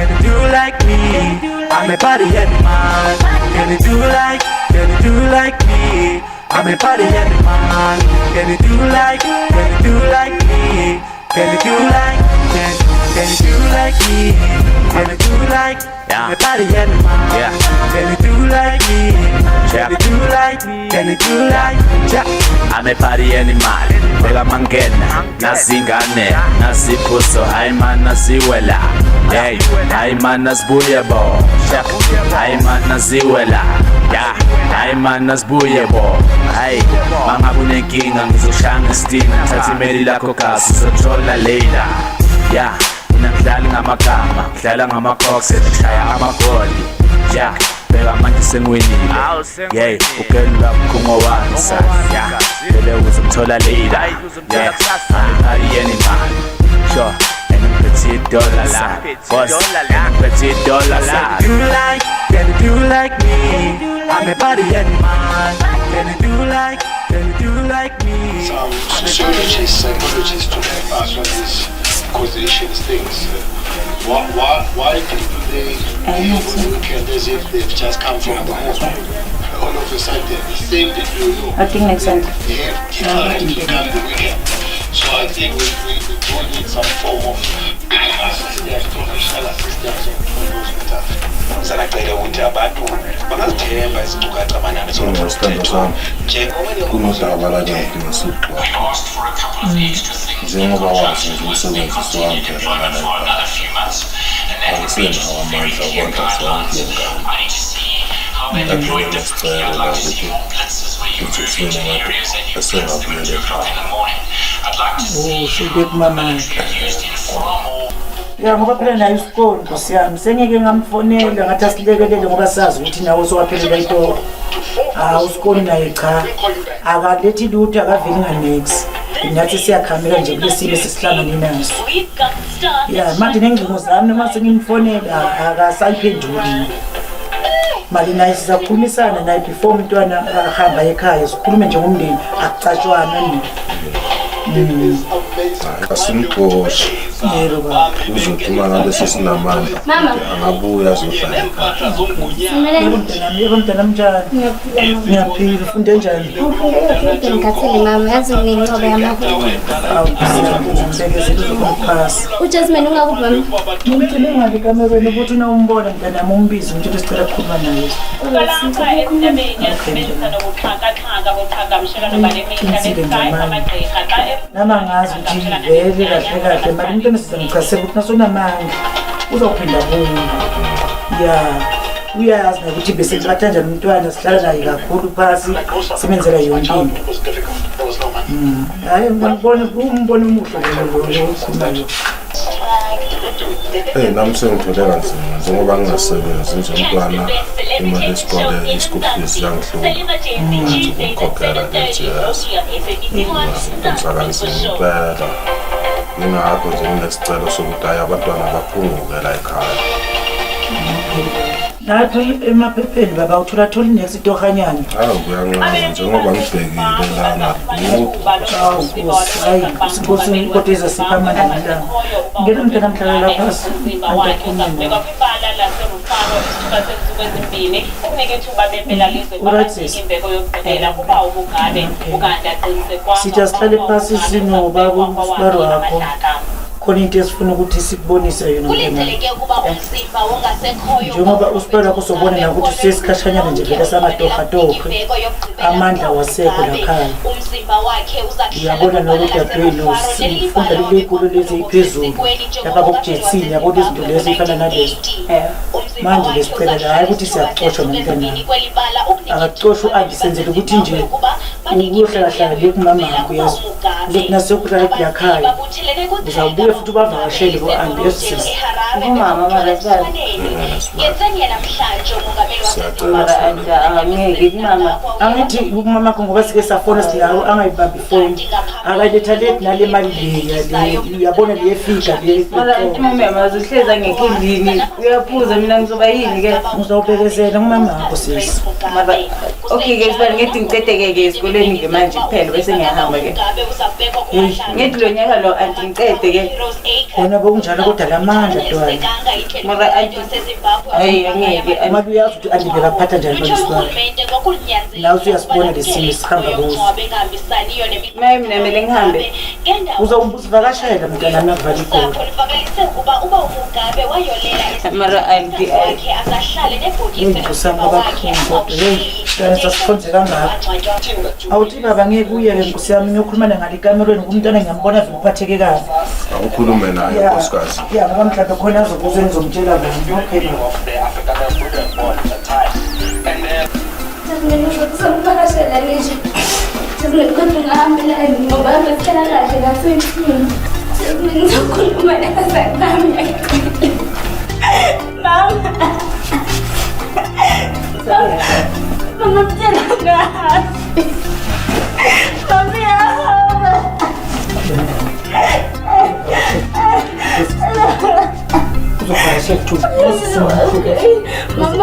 Can you do like me? I'm a party animal. Can you do like me? I'm a party animal. Can you do like me? Can you do like me? Can you do like I'm a party animal. Can you do like me? Can you do like me? Can you do like I'm a party animal. Bega mangena, nasingane, nasiphuso, hayi man nasiwela. Hey, hayi man nasibuye bo. Hayi man nasiwela. Yeah, hayi man nasibuye bo. Hey, mangabe unenkinga ngizoshanga istina, thatha imeli lakho kasi uzothola later. Yeah, ngidlala ngamagama, ngidlala ngamacox, ngishaya amagoli. Yeah, beka manje sengiwinile. Yeah, ugenda lapho ngowansa. Yeah, bele uzothola later. Yeah, I'm a party animal. Sure, and I'm petit dollar la. Boss, I'm petit dollar la. Can you do like me? I'm a party animal. Can you do like me? Some sociologists, psychologists today ask about these causations things. Why do they look as if they've just come from the moon? All of a sudden, the same thing you know. I think makes sense. They have different become the weekend. So I think we do need some form of assistance, professional assistance on those matters. Sanacela ukuthi abantu bangazithemba izinkcukacha amanani zokuthethwa kunodaba njengoba wazi umsebenzi wami angisenawo amandla okwenza sonke ngani nesicelo la ukuthi ngithini esengabuyele ekhaya. Shubek mama. Ya ngoba phela nayo isikole Nkosi yami sengeke ngamfonela ngathi asilekelele ngoba sazi ukuthi nawo sowaphelela into usikole naye cha akalethi lutho akaveli nganex ngathi siyakhamela nje kulesimo sesihlangane naso ya manje nengcingo zami noma sengimfonela akasayiphenduli mali naye sizakhulumisana naye before umntwana ahamba ekhaya sikhulume nje ngomndeni akucatshwana ni asimqoshi uzothuma ngabe sesinamandla angabuya azohlala ekhaya. Yebo mntana njani? Ngiyaphila ufunde njani? Ngikathele mama yazi nginqobe yamaholo. Ngizekeze ukuphasa. uJasmine ungakuba ngicela ngabe kamerweni ukuthi unombona mntana umbizi ngithe sicela ukukhuluma naye. Kalanga esemeni yasebenzisa nokuxhaka boqhagamshela nobale mihla amagqirha nama ngazi ukuthi vele kahle mali umntwana sizamchasela ukuthi nasonamanga uzophinda kuyo. Uyazi ukuthi bese ngithatha njani umntwana sihlala naye kakhulu phasi simenzela yonke into. Hayi ngibona umuhle lo. Nami sengithole kanzima njengoba ngingasebenzi nje umntwana imali yesikole isikole yangihlupha ukukhokhela nje kwenza kanzima impela. Ngingakho nje nginesicelo sokuthi abantwana baphunguke la ekhaya. Lapho emaphepheni baba uthola next tohanyana. Kuyancane njengoba ngibhekile lana hayi Nkosi kodwa izasipha amandla ngilanga. Ngeke mntana mhlala lapha antakhuluma. kwibala laserufaro isikhathi ezimbili unike ithuba bempela lizwe imbeko yokugqibela kuba ubugabe ukanda qiniseka Sitha sihlale phasi sinoba kubaro wakho. Khona into esifuna ukuthi sikubonise yona kulindeleke ukuba umzimba wongasekhoyo njengoba usipela kuzobona ukuthi sesikhashanyana nje vele samatoha tohe amandla wasekho lakhaya. umzimba wakhe Uyabona nokuthi yaphelo sifunda lelekulu lezi iphezulu lapha kokujetsini yabo izinto lezi ifana nalezo. Manje lesicela la hayi ukuthi siyaxoshwa nomntana. Akaxoshwa angisenzele ukuthi nje ukuyohlala le kumama yakho yazi. Ukuthi nasokuhlala ekhaya. Uzawubuye futhi bavakashele bo-ambulances. umama mabezali angeke mama angithi umama kho ngoba sike safona silawo angayibambi phone akaletha late nale mali le uyabona liyefika le mara mama mazuhleza ngekindini uyaphuza mina ngizoba yini ke uzawubekezela kumama wakho sisi mara okay ke sibani ngithi ngicedeke ke esikoleni ke manje kuphela bese ngiyahamba ke ngithi lo nyaka lo antingicede ke wena bokunjalo kodwa lamandla ntwana mara hayi angeke amabi uyazi ukuthi andibeka phatha njani baniswa la usuyasibona lesimo sikhamba kuzo maye mina mele ngihambe uzawuvakashela mntana nakuvala igoli mara ingusama abakhulu kodwa heyi ntwana sasikhonze kangako awuthi baba ngeke uyeke nkosi yami ngiyokhulumana ngale kamerweni kumntwana ngiyambona vele uphatheke kabi ukhulume naye nkosikazi ya ngoba mhlawumbe khona azokuzwe ngizomtshela bona okay Sangivakashela nje. Singekho ngahambela ngoba ngithela kahle ngasemini. Ngizokhuluma nasakami. Mama. Mama mtshela ngapi? Mama yahamba. Mama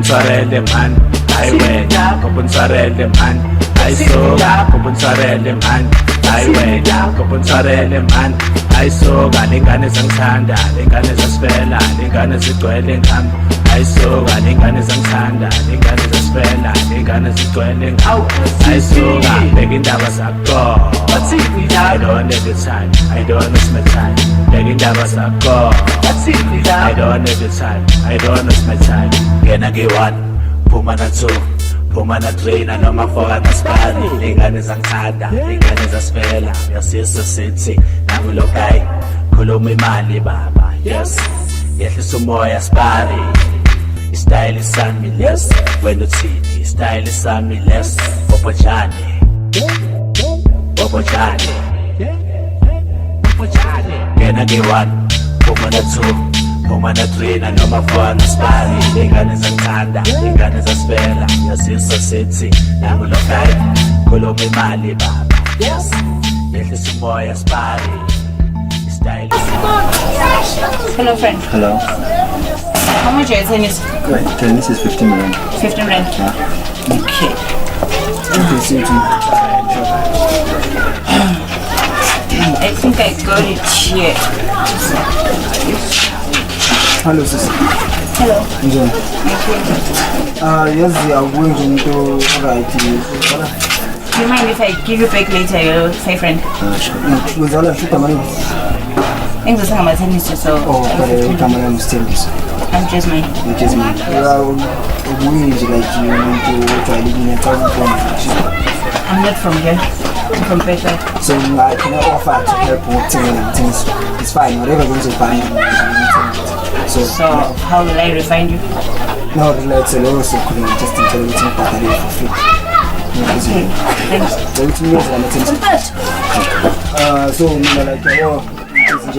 Sarele man, highway, kopun sarele man, I saw kopun sarele man, highway, kopun sarele man, I saw galingane zangithanda, lengane zasifela, lengane zigcwele ngami, I saw galingane zangithanda, lengane zasifela, lengane zigcwele ngami, I saw bheka indaba zakho, I don't have the time, I don't miss my time, bheka indaba zakho, I don't have the time, I don't miss my time, ngena ke-1 phuma na-2 phuma na-3 nanoma 4 kaspani lengane zangithanda lengane zasifela yasisa sithi nangulokayi khuluma imali baba yes yehlisa umoya spari istyle sami less wena uthini istyle sami less bobojane ngena ke-1 phuma na-2 phuma na-3 nanoma 4 kaspani lengane zangithanda lengane zasifela yasisa sithi nangulokayi khuluma imali baba yes yehlisa umoya spari istyle. Hello friend. Hello. How much are your tennis? Right, tennis is 15 rand. 15 rand. Okay. I think I got it here. Hello, sister. Hello. Enjoy. Yes, we are going to right. Do you mind if I give you back later, your five friend? With all of you, come on. English, I'm a tennis, so. Oh, okay, come on, I'm still. I'm Jasmine. Jasmine. I'm not from here. I'm from Pesha. So I can offer to help with things. It's fine. Whatever goes to find. So how will I refine you? No, let's also just tell you for free. Okay, thanks. So like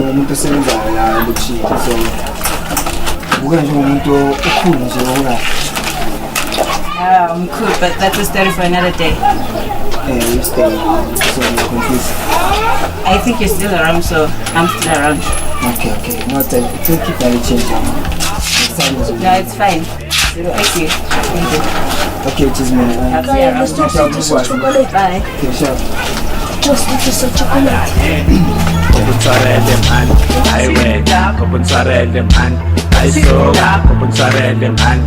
umuntu osebenza la lokushini so buka nje umuntu okhulu nje ora I'm cool, but that's a story for another day. You stay so confused. I think you're still around, so I'm still around. Okay. No, it's okay if I change. No, it's fine. Thank you. Okay, Jasmine. I'll see you around. Bye. Okay, sure. Just this is chocolate. Kubutsarele man, ayiwena kubutsarele man, ayisoka kubutsarele man,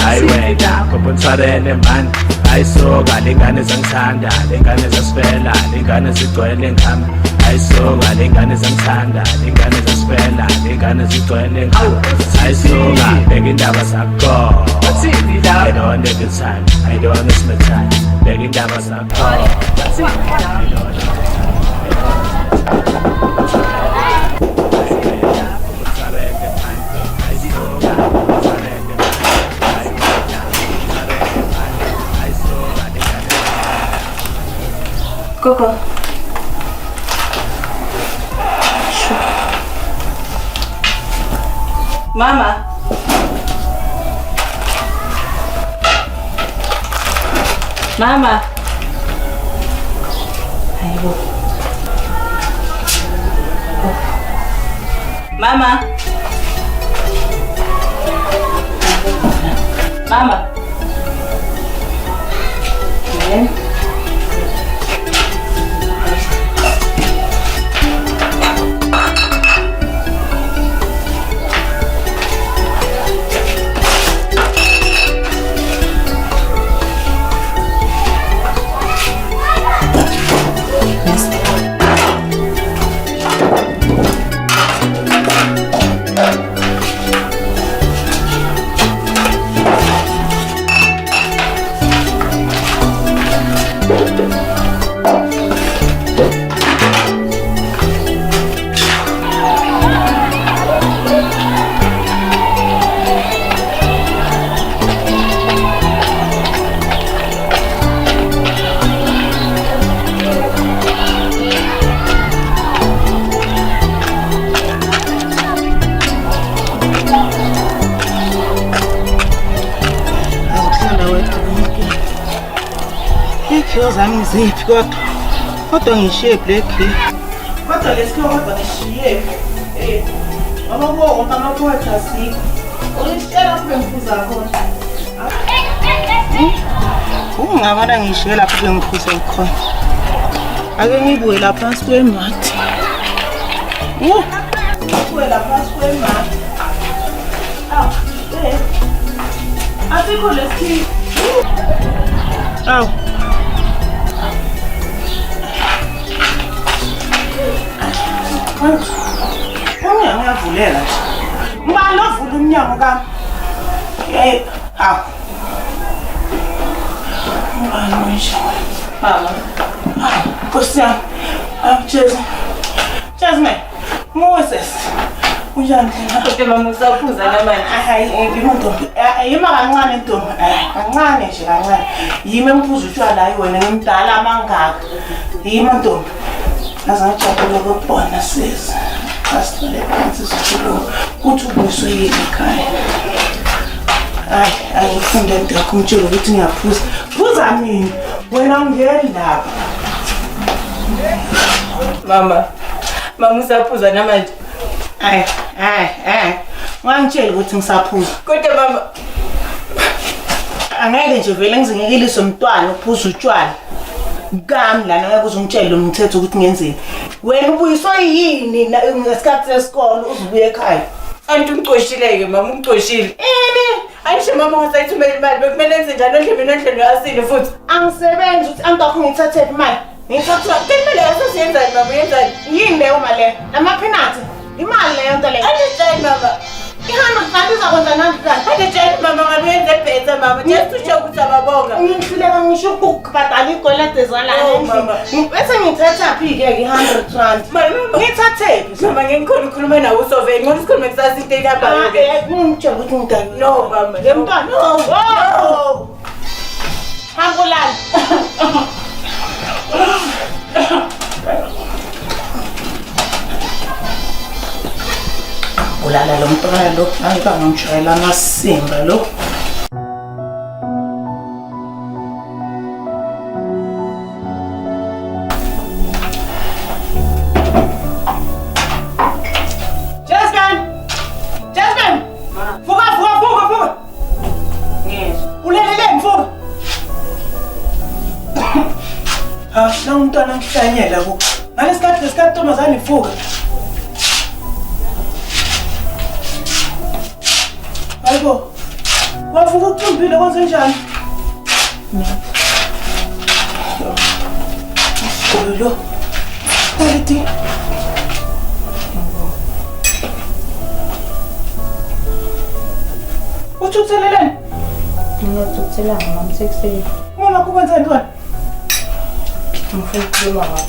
ayiwena kubutsarele man, ayisoka lengane zangithanda, lengane zasifela, lengane zigcwele ngami, ayisoka lengane zangithanda, lengane zasifela, lengane zigcwele ngami, ayisoka beka indaba zakho. I don't want the time, I don't want to spend time, beka indaba zakho. Coco. Mama. Mama. Ayo. Mama. Mama. Yeah. Zami ziphi kodwa ngishiye black kodwa lesikho kodwa ngishiye ngoba wonke amaphotha asikho uyishela kube ngiphuza khona ungabana ngishiye lapho kube ngiphuza khona ake ngibuye lapha phansi kwemati ngibuye lapha phansi kwemati asikho lesikho Ngiyavulela nje. Ngibani ovula umnyango kami? Ngibani nje? Mama. Nkosi yami. Jasmine. Moses. Unjani thina? Kodwa mama usaphuza namanje. Hayi, ngimuntombi. Yima kancane ntombi. Kancane nje kancane. Yima emphuza utshwala hayi wena ngimdala amangaka. Yima ntombi. Azangijabule ukubona sisi. Asithole phansi sithulungu kuthi ubuyiswe yini ekhaya. Hayi, angifunde ndakho umtshela ukuthi ngiyaphuza. Phuza mina, wena ungeni lapha. Mama usaphuza namanje. Wangitshela ukuthi ngisaphuza. Kodwa mama angeke nje vele ngizingekelise umntwana uphuza utshwala. Ngami lana ngeke uzungitshela umthetho ukuthi ngenzeni. Wena ubuyiswa yini ngesikhathi sesikole uzubuye ekhaya? Anti ungicoshile ke mama ungicoshile. Ayisho mama ngisayithumela imali bekumele enze njalo endlini endlini yasini futhi. Angisebenzi ukuthi angakho ngithathele imali. Ngithatha imali yasiyenzani mama yenzani? Yini leyo mali? Amaphinathi. Imali leyo nto leyo. Understand mama. Ihamba ngathi uzakwenza nani kanti? Hade tshela mama ngabe yenze better mama. Just usho ukuthi ababonga. Ngihluleka ngisho ukubhadala igolade zalana mama. Bese ngithatha phi ke i-100 Mama ngithathephi? mama ngikhona ukukhuluma nawe usoveni. Ngoba isikhuluma kusasa into ekabayo ke. Ngitshela ukuthi ngidani. No mama. Le mntwana no. Hangulala. Ulala lo mntwana lo, ayika ngishayela amasimba lo. Jasmine! Vuka! Yes. Ulelele mfuka. Na umntwana ngihlanyela ku. Ngalesi Ntombazane ivuka. Hayibo. Wavuka ukucumbile kwenze njani? Lo. Quality. Uthutheleleni? Ngiyathuthela mama sekuseni. Mama kukwenzani ntwana? Ngifuna ukukhuluma ngawe.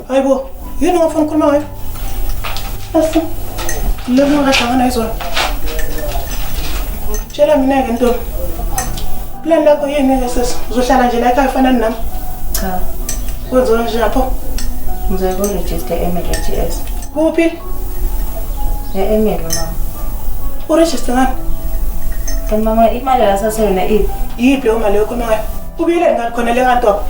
Hayibo, yini ongafuna ukukhuluma ngayo? Afu. Lo ngahlangana izona. Tshela mina-ke ntombi. Plan lakho yini-ke sesi? Uzohlala nje la ekhaya ufana nami? Cha. Kwenziwa nje lapho? Ngizoye ku-register e-MLGS. Kuphi? E-Emelo mama. Uregister ngani? Kanti mama imali yasaseyona iphi? Yiphi leyo mali yokhuluma ngayo? Ubuyile ngani khona le kanti wakho?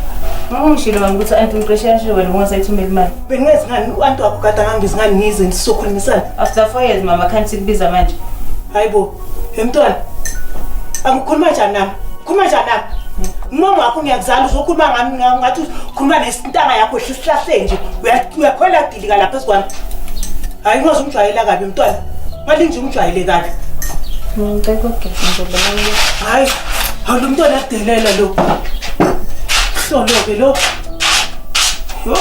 Ngishilo wami ukuthi anti umqeshi yashilo wena ungasayithumela imali. Bengingezi ngani u-anti wakho kade angangibizi ngani ngize sizokhulumisana? After 4 years mama khanti sikubiza manje. Hayibo, emntwana. Angikhuluma njani nami? Khuluma njani nami? Mama wakho ngiyakuzala uzokhuluma ngami ngathi ukhuluma nesintanga yakho ehlisihlahle nje. Uyakhwela kudilika lapha esikwami. Hayi ngozumjwayela kabi emntwana. Mali nje umjwayele kabi. Ngicela ukugeza ngizobona. Hayi, lo mntwana adelela lo. Hlolo-ke lo. Yo.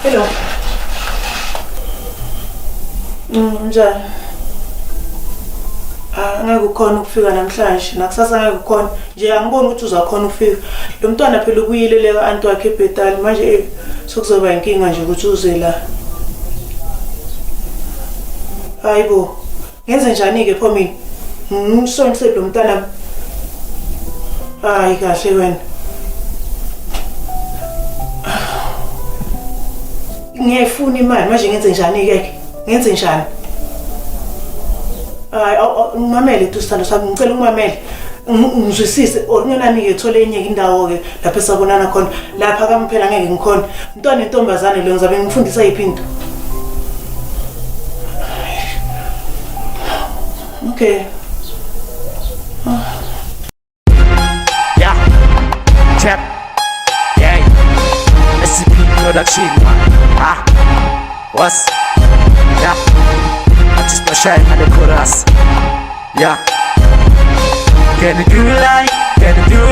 Hello. Njani? Angeke ukhona ukufika namhlanje, nakusasa angeke ukhona. Nje angiboni ukuthi uzakhona ukufika. Lo mntwana phela ubuyile le ka-anti wakhe eBethal manje sokuzoba inkinga nje ukuthi uze la. Hayibo. Ngenze njani-ke pho mina? Ngisonise lo mntwana. Hayi kahle wena. Ngiyayifuna imali manje ngenze njani-ke? Ngenze njani? Hayi ngimamele tusithando sami ngicela ungimamele. Ngizwisise okungenani-ke thole enye indawo-ke lapho esabonana khona. Lapha kami phela ngeke ngikhona. Mntwana nentombazane lo ngizabe ngifundisa yiphi into. Okay. Yeah, check. Yeah, SCP production. What's? Yeah, I just no shine on the chorus. Yeah. Can you do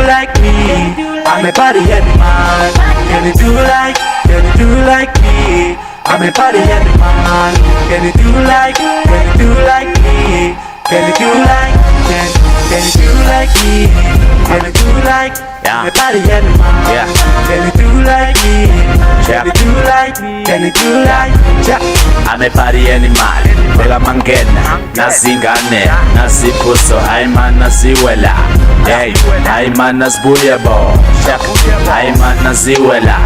like me? I'm a party animal. Can you do like me? I'm a party animal. Can you do like me? Can you do like me? Can you do like me? Can you do like? I'm a party animal. Yeah. Can you do like me? Can you do like? Can you do like? I'm a party animal. Beka mangena, nazingane, naziphuso, hayi man naziwela. Hey, hayi man nasibuye bo. Hayi man naziwela.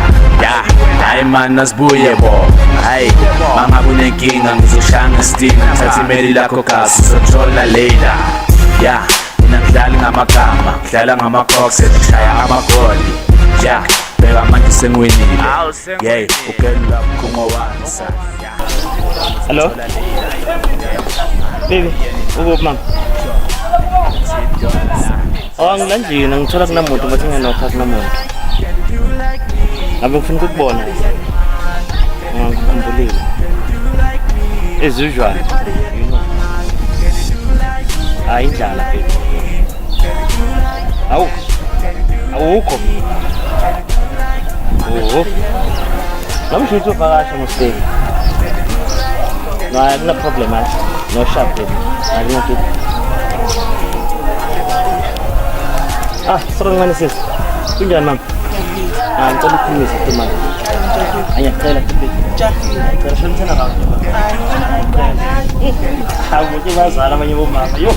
Yeah, hayi man nasibuye bo. Hayi, mama kunenkinga ngizoshanga istina, thatha imeli lakho kasi uzothola later. Yeah, mina ngidlala ngamagama, ngidlala ngamabox, ngishaya amagoli. Yeah, beka manje sengiwinile. Yeah, ugelula ukhungo wami sa. Hello? Baby, ukuphi mama? Ngilandlini, ngithola kunamuntu bathi ngenokha kunamuntu. Ngabe ngifuna ukukubona. Ngikhumbulile. As usual. You know. Ayidlala baby. Awukho. Oh. Nami should uvakasha mustay. No, I have no problem, man. No sharp baby. I don't get. Serang mana sis? Kunjungan mam. Antar di sini satu mam. Ayah saya lagi pergi. Terus sana kau. Aku je bahasa nama ibu mama. Yo,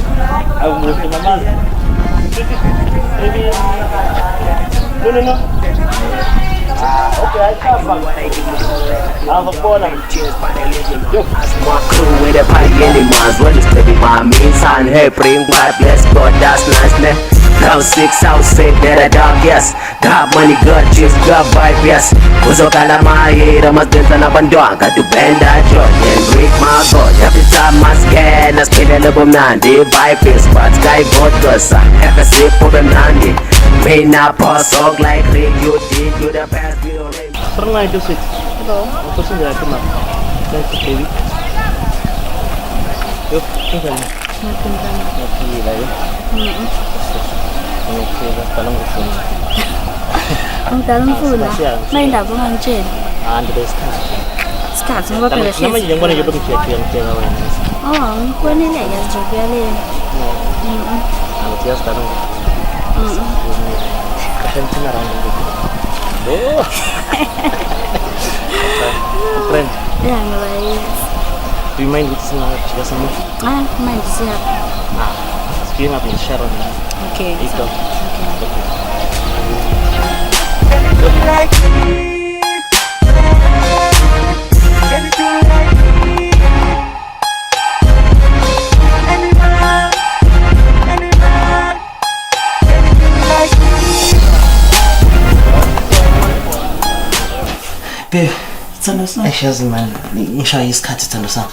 aku mau ke mama. No. Okay, I can't find I'm a born Yo. My crew with a party anymore. What is to be my means? And hey, bring my bless God, that's nice, man. Now 6 out say that a dog, yes. Got money, good chips, good vibe, yes. Uzo kala mahira, mas denta na bandong. Got to bend that joint and break my God. Every time I scan, I spin a little nandi. Vibe is but sky vodka, sa. FSC for them nandi. May not pass off like Rick, you did, you the best, you know. Pernah itu sih? Belum. Aku sih nggak kenal. Saya Dewi. Yuk, tinggal. Makin banyak. Makin lah ya. Okay, dalam kesini. Dalam pula. Main dah bukan jen. Anda sekarang. Sekarang semua pada sih. Nama yang mana juga cek yang awal. Oh, kau ni lah yang juga ni. Anda dia sekarang. Keren sekarang gitu. Oh. Keren. Ya, baik. Do you mind with semangat juga sama? Main siap. Sekian apa yang share? Okay. Itu. Like me. Can you do like me? Anyone? Can you do like me? Babe, Thando sami. Yazi mani, ngishaya isikhathi Thando sami.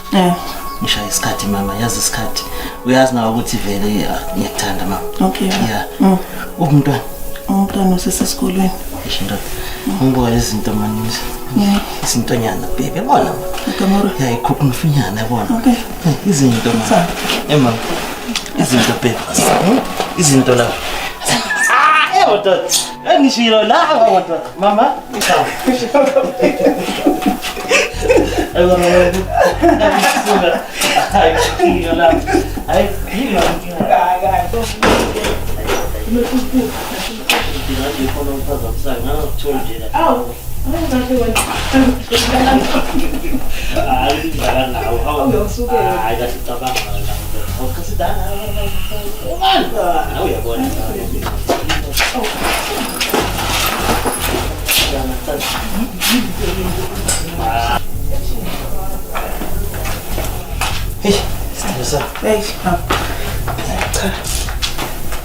Ngishaya isikhathi mama, yazi isikhathi. Uyazi nawe ukuthi vele ngiyakuthanda mama. Okay. Yeah. Umntwana. Umntwana usesesikolweni. Ishinto. Ngibona izinto mani. Izintonyana baby, yabona. Kamora. Yeah, ikhupha umfinyana yabona. Okay. Izinto mama. Mama. Izinto baby. Izinto la. Watoto. Ngishilo la watoto. Mama, sawa. Hey, Thando.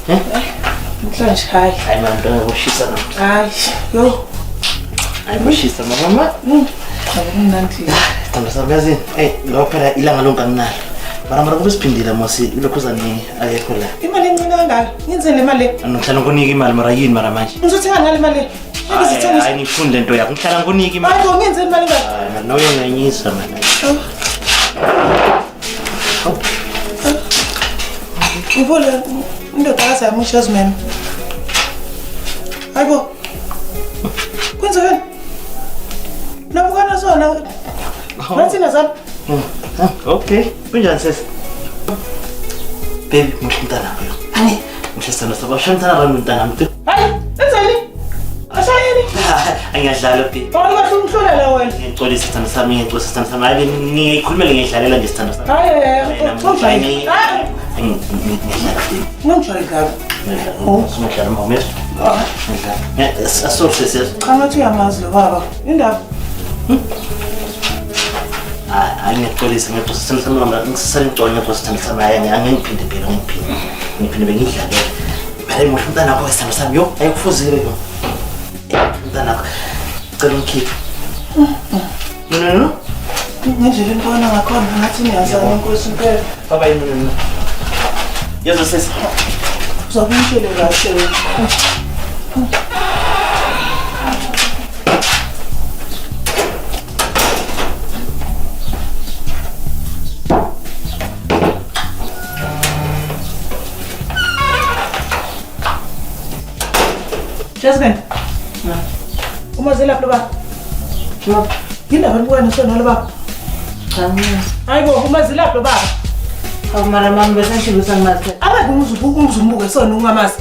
Hey, Mhlanje hayi. Hayi mama, ushisa na. Hayi, yo. Ushisa mama. Akumnandi. Thando sami yazi, lo phela ilanga lonke anginalo. Mara kusiphindile mosi ilokhuza ni ayekho la. Imali encane kangaka. Ngenzele le mali. Ngihlala nginika imali mara yini mara manje? Ngizothenga ngale mali. Hayi nifunde into yakho. Ngihlala nginika imali. Hayi, ngenzele imali ngaka. Hayi, nawe uyanganyisa mana. Ngibona indodakazi yami uShazman. Hayibo. Kwenzekani? Nabukana sona. Nathina zami. Okay, kunjani sesi? Baby, mntana lo. Hayi, ngishesana saba shantana ra mntana mtu. Hayi, enzeni? Ashayeni. Angiyadlala baby. Awukahle ungihlolela wena. Ngixolisa Thando sami, ngixolisa Thando sami. Hayi ngiyikhulumela ngiyidlalela nje Thando sami. Hayi, ngijayele kabi. Ngidlala mawumeso. Asol sesi. Cha ngathi uyamazi lo baba. Indaba. Hayi ngixolisa ngixolisa Thando sami mama, ngisasengicole ngixolisa Thando sami. Hayi angiphinde phela ngiphinde bengidlalela. Phela imosha umntana wakho Thando sami. Yo, ayikufuzile yo. Umntana wakho. Cela ungikhiphe. No. Ngendlela entwana ngakhona ngathi ngiyazama inkosi impela. Baba no. Yazo sesi. Uzobe ngitshele kahle wena. Jasmine. Uma zelaphi lo baba? Yini abantu buka sona lo baba? Hayibo uma zelaphi lo baba? Mara mama besashilo sangimazi. Akabe umzumbuke sona ungamazi.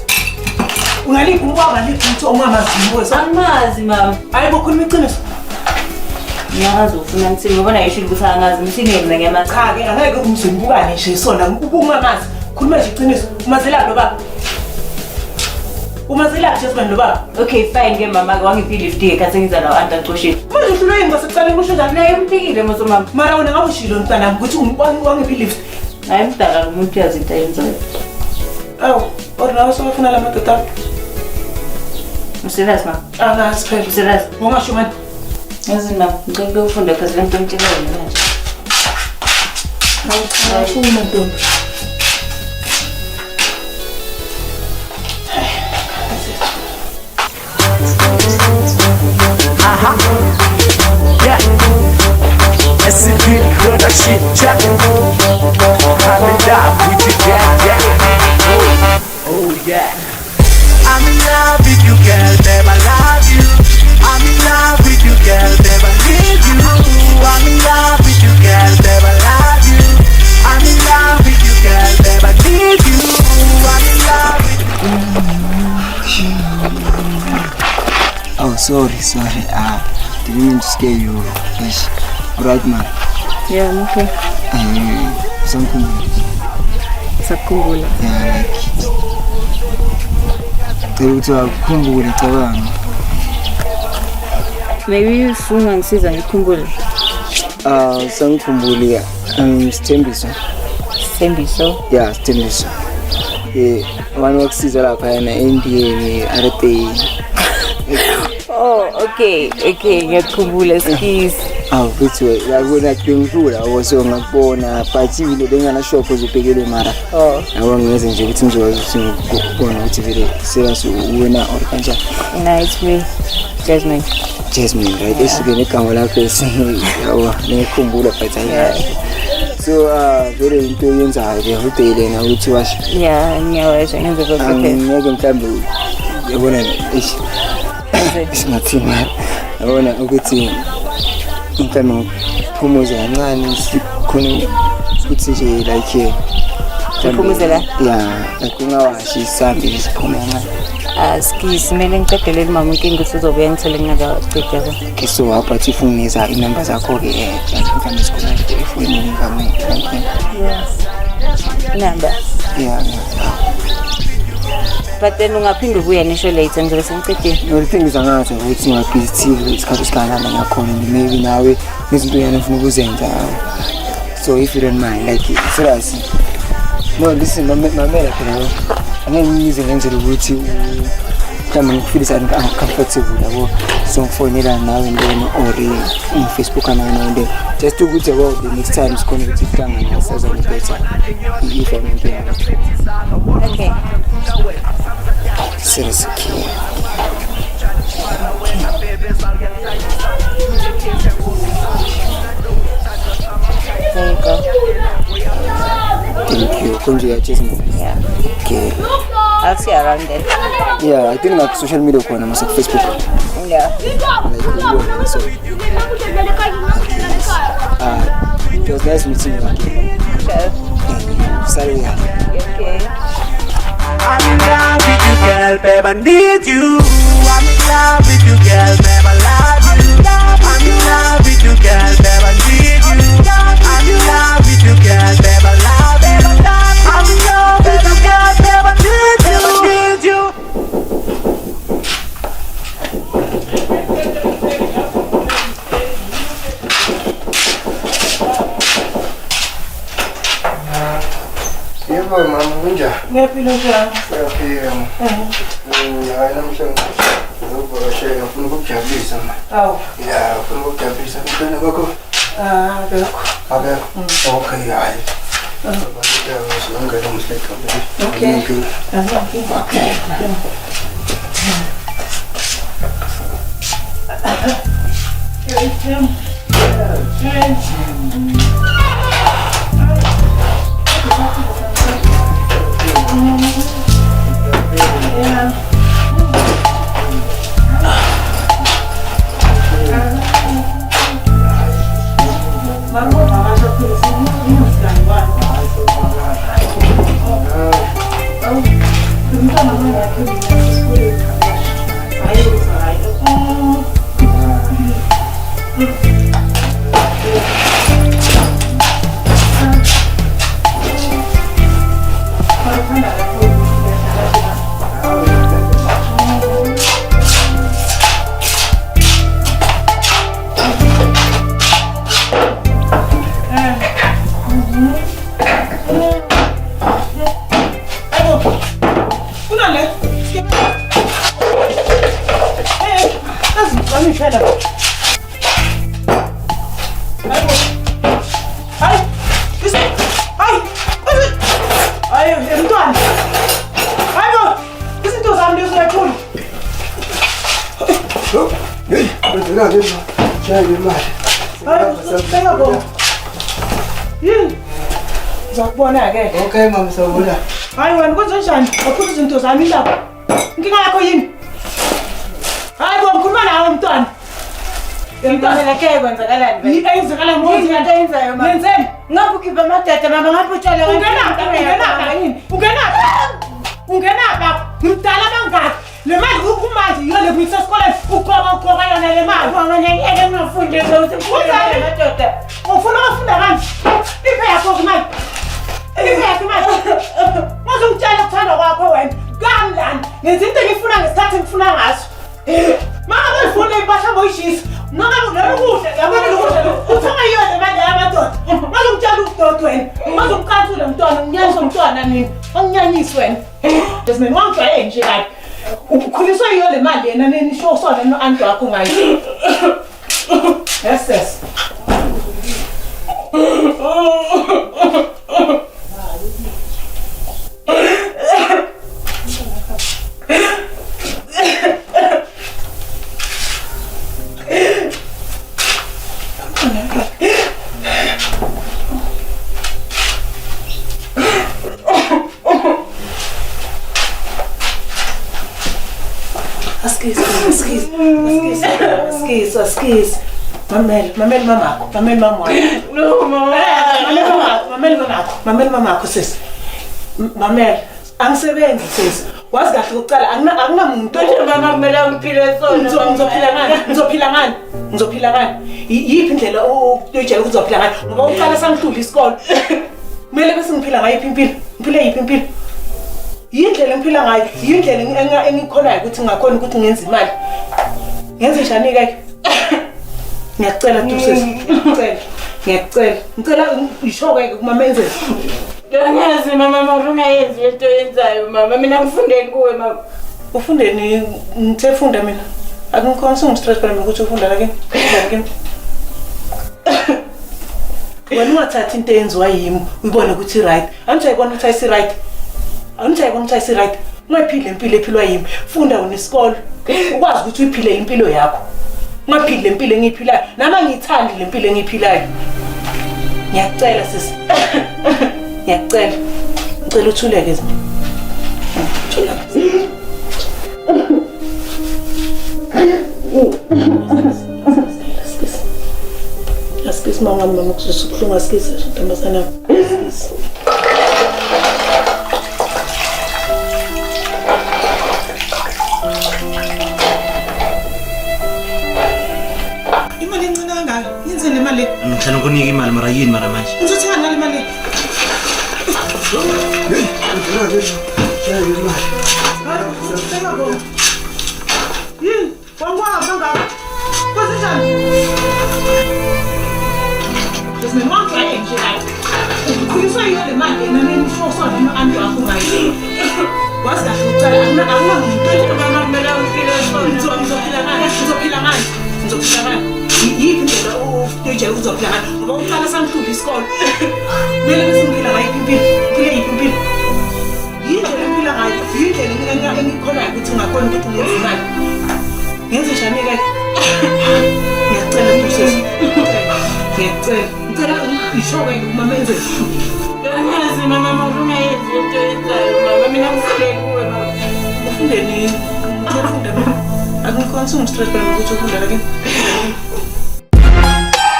Ungaliphi umkwaba lithi uthi ungamazi umbuke sona. Angimazi mama. Hayibo khuluma iqiniso. Ngiyazi ufuna ngithini ngibona yishilo ukuthi angazi ngithini mina ngiyamazi. Cha ke angeke umzumbukane nje sona ungamazi. Khuluma nje iqiniso. Uma zelaphi lo baba? Uma zelaphi Jasmine lo baba? Okay fine ke mama wangiphi lift ke khathi ngiza nawo antacoshini. Manje ufuna yini ngasekusale ngisho njalo naye umpikile mso mama. Mara wena ngabe ushilo mntana ukuthi wangiphi lift. Hayi mdala umuntu uyazi into ayenzayo. Awu, orna usofuna la madoda. Serious ma? Angazi phela. Serious. Ungasho manje. Yazi mama, ngeke ufunde phela lento ntshela yona. Awufuna ntombi. Yeah. SCP production check. I'm in love with you, yeah. Oh yeah. I'm in love with you, girl, never love you. I'm in love with you, girl, never leave you. I'm in love with you, girl, never love you. I'm in love with you, girl, never leave you. I'm in love with you. Oh, sorry. Didn't mean to scare you. Yes. Right, man. Yeah, I'm okay. Sakhumbula. Yeah, like. Maybe ufuna ngisiza ngikhumbule. Sangikhumbule Sithembiso. Sithembiso? Yeah, Sithembiso. Wani wakusiza lapha yana endiyeni RP. Oh, okay, ngiyakhumbula skis. Futhi yabona ngidlula awuso ngakubona but vile bengana shop uzobhekele mara. Awangeze nje ukuthi ngizokwazi ukubona ukuthi vile serious wena or kanjani. Nice way. Jasmine, right? Esikene igama lakho yawa ngikhumbula but hayi. So vele into yenzayo ke hotel na ukuthi washo. Yeah, ngiyawezwa ngenze konke. Ngeke mhlambe yabona isingathi mara. Yabona ukuthi mfana phumuza kancane sikhona ukuthi nje like phumuzela like ungawashi isambi isiphuma kancane skis kumele ngiqedelele mama inkinga ukuthi uzobuya ngithele ngingakaqeda ke so apha thi ufungisa inamba zakho ke mfana isikhona efonini ngami number but then ungaphinda ubuya nisho later ngizobe sengiqedile ngithengisa ngathi ukuthi ngabhizi isikhathi sikanana ngakhona maybe nawe izinto yana ufuna ukuzenza so if you don't mind like serious no listen mamela phela angeke ngize ngenzele ukuthi kama ngifilisa uncomfortable yabo so ngifonela nawe ndeni or Facebook nawe ndeni just ukuthi yabo the next time sikhona ukuthi sihlangane sazane better if I'm okay serious okay there you go. Thank you. Konjia Jasmine. Yeah. Okay. I'll see you around then. Yeah, I think like social media on Facebook. Yeah. Like so. It was nice meeting you. Okay. Sorry. Okay. I'm in love with you, girl, babe, I need you. I'm in love with you, girl, babe, I love you. I'm in love with you, girl, babe, I need you. I'm in love with you, girl, babe, I love you. I'm in love with you, girl, babe, I need you. Yebo mama kunja. Ngiyaphila njani? Ngiyaphila. Hayi namhlanje ngizovakashela ngifuna ukujabulisa mama. Awu. Yeah, ngifuna ukujabulisa umntwana wakho. Abekho. Abekho. Okay, hayi. Okay. Ngizakubona-ke. Okay mama sawubona. Hayi wena kwenzenjani? Wakhuluma izinto zami lapha. Inkinga yakho yini? Hayi bo ngikhuluma nawe mntwana. Ngempela ke kwenzakalani? Yini ayizakala manje Into yenzayo mama. Yenzeni? Ngabe ukhipha amadoda mama ngabe utshale Ungenapha ngimdala bangaki le mali kumanje yiyo le kuyisa esikoleni uqoqa yona le mali mama ngeke ngifunde ukuthi amadoda ufuna ukufunda kanti iphe yakho imali mazungitshela ukuthanda kwakho wena kamlani ngenza into engifuna ngesikhathi engifuna ngaso mama ngifuna impahla ngoyishisa noma ukudla yabona ukudla uthenga yiyo le mali yamadoda mazungitshela ukudoda wena mazungikathula mntwana nginyanyisa umntwana nini anginyanyisi wena Desmond wangijwaye nje kabi ukhuliswa yiyo le mali yena nisho sona no-anti wakho ngayo yes Skis. Mamel mama sis. Mamel, angisebenzi sis. Wazi kahle ukucala akunamuntu mama kumele ngiphile sona. Ngizophila ngani? Yiphi indlela uyitshela ukuthi uzophila ngani? Ngoba uqala sangihlula isikole. Kumele bese ngiphila ngayo impilo. Ngiphile yiphi impilo? Yindlela engiphila ngayo, yindlela engikhonayo ukuthi ngakhona ukuthi ngenze imali. Ngenze njani ke? Ngiyacela tusisi. Ngicela ishoke kumama enze. Ngiyazi mama marunga yenzi into yenzayo mama mina ngifundeni kuwe mama. Ufundeni ngithefunda mina. Akungikhonisa ngistress phela ukuthi ufunda la kimi. Wena ungathathi into enziwa yimi uyibone ukuthi right. Anjayibona ukuthi ayisi right. Ungaphile impilo ephilwa yimi. Funda unesikole. Ukwazi ukuthi uyiphile impilo yakho. Ungaphile impilo engiyiphilayo. Nama ngiyithandi le mpilo engiyiphilayo. Ngiyacela sisi. Ngiyacela. Ngicela uthuleke izimo. Thula. Askis mama ukusuhlunga askis ntombazana. Imali encane kangaka. Yenzeni le mali? Ngihlala ukunika imali mara yini mara manje? Ngizothenga nale mali.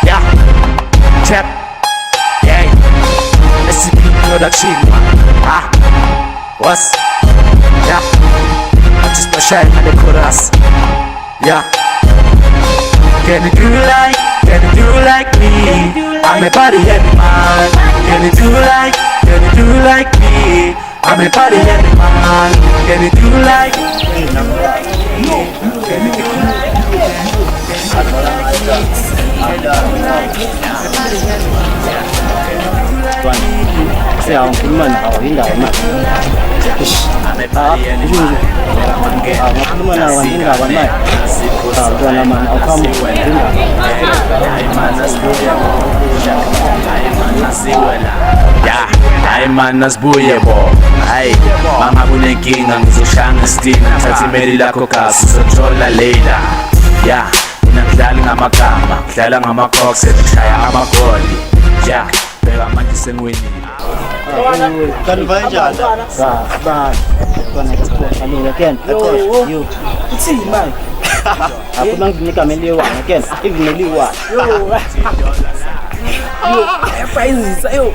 Yeah, Chap, yeah, SCP production. What's yeah? I just my shine and the chorus. Yeah. Can you do like me? I'm a party animal. Can you do like me? I'm a party animal. Can you do like ngikhuluma nawo indaba manje. Ngikhuluma nawo indaba manje. Mntwana mani awukhambi Hayi man nasibuye bo. Hayi mama kunenkinga ngizoshanga istina. Thatha imeli lakho kasi uzothola later. Yeah. mina ngidlali ngamagama, ngidlala ngama-cox, ngishaya amagoli. Ja, bheka manje sengiwinile. Kanti banjani? Yo. Uthini manje? Akuna nginika meliwa again. Even meliwa. Yo. Fayizisa yo.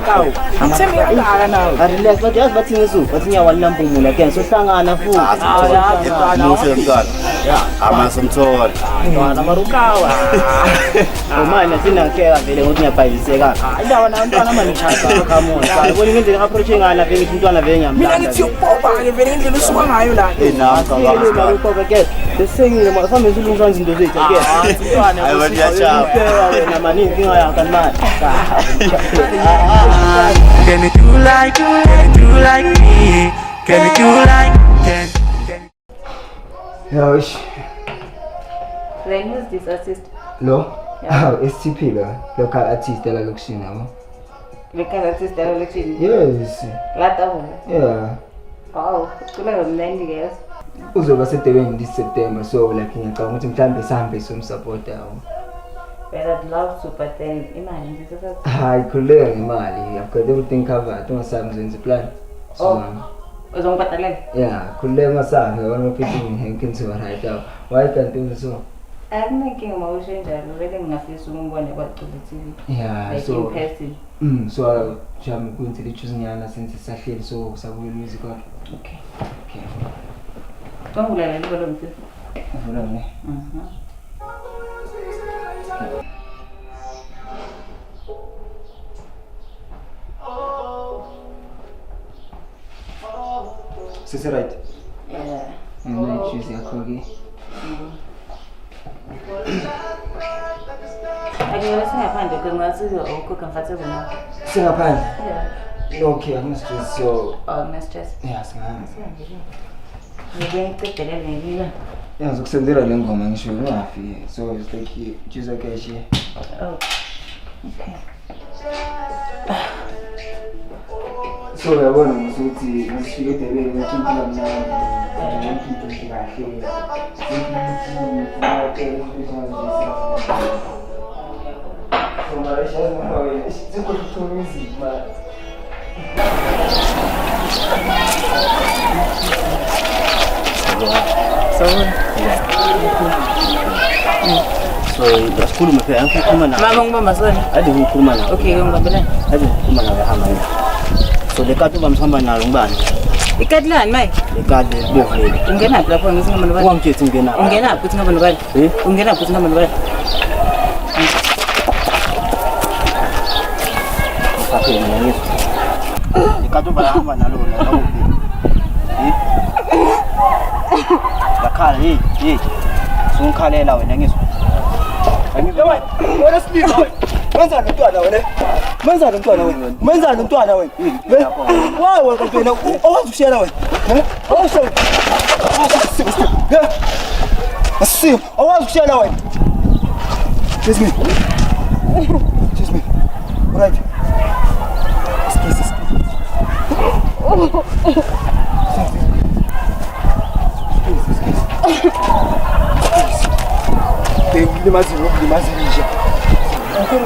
Kawu. Ngithembe yakala nawe. Relax, bathi yazi bathi ngesu, bathi nyawalamphumula again. Sohlangana futhi. Muhle mntwana. Amasomthola. Mntwana marukawa. Manje sinakeka vele ukuthi ngiyabhayiseka. Ayidaba na mntwana manje chaka khamona. Sayibona ngendlela approach ngana vele umntwana vele ngiyamlanda. Mina ngithi upopa ke vele ngendlela usuka ngayo la. Nawo marukawa ke. Besengile masihambe silungisa izinto zethu again. Mntwana ayo ngiyachapa. Wena maningi ngayaka manje. Can you do like me? Can you do like Yosh. Then who's this artist? Lo? Yeah. STP lo. Local artist la lokushini yabo. Local artist la lokushini? Yes. Lata Yeah. Wow, kula ngomnandi guys. Uzoba sedebeni this September so like ngiyacabanga ukuthi mhlambe sihambe somsupport yabo. But I'd love to, but then imagine this is a Hayi khuleka ngemali. I've got everything covered. Ungasabi ngenza plan. uzongibhadalela? Yeah, khuleka masabe wona uphithi ngihenkinto right now. Why can't you so? Akunenkinga mawusho njalo, vele ngingafisa ukubone kwacula TV. Yeah, like so in person. So jam ukuthi lichuze nyana since sahleli so sabuye music wakhe. Okay. Okay. Ngikulalela lo mfisi. Uvula ne. Is it right? Yeah. And then choose your cookie. Akuyona singaphandle because ngathi awukho comfortable now. Singaphandle? Yeah. Okay, I'm stress so. Oh, no stress. Yeah, singaphandle. Ngiyengicedela ngelila. Yeah, zokusendela le ngoma ngisho ngafi. So it's like choose a cash. Oh. Okay. So yabona ukuthi ngisifike edebeni ngithinta kamnandi. Ngithinta kahle. So mara shazi mhawe, ziko tutumizi mara. So asikhulume phela ngikhuluma nawe. Mama ngibamba sona. Ade ngikhuluma nawe. Okay, ngibambelana. Ade ngikhuluma nawe hamba nje. So le kati ubamhamba nalo ngibani? Ikati lani Mike? Le kati bovule. Ungena lapha ngisingaba nobani? Wangithethe ngena. Ungena lapha uthi ngaba nobani? Ungena lapha uthi ngaba nobani? Aphe ngiyangizwa. Le kati ubahamba nalo la bovule. Yakhala hey. Sungikhalela wena ngizwa. Angizwa. Wena sibika wena. Menzani umntwana wena? Menzani umntwana wena? Menzani umntwana wena? Why wena kanti owazi ukushela wena? Awushela. Asiyo, owazi ukushela wena. Excuse me. Right. Excuse. Limazilisha. Ngikho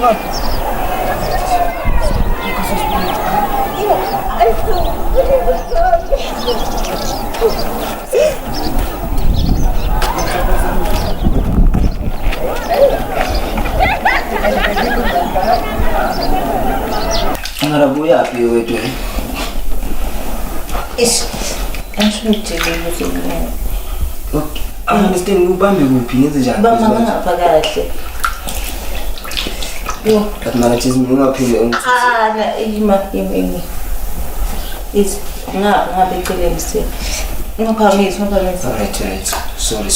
ngarabuya phi wethu? Angishujile ukuthi Okay. Understand ubambe kuphi ngenze njani? bama ngapha kahle. Yo. But mara chizi ungaphinde ungithi. Na yimi. Is ngabe eceleni si. Ngaphamisa. Right. Sorry.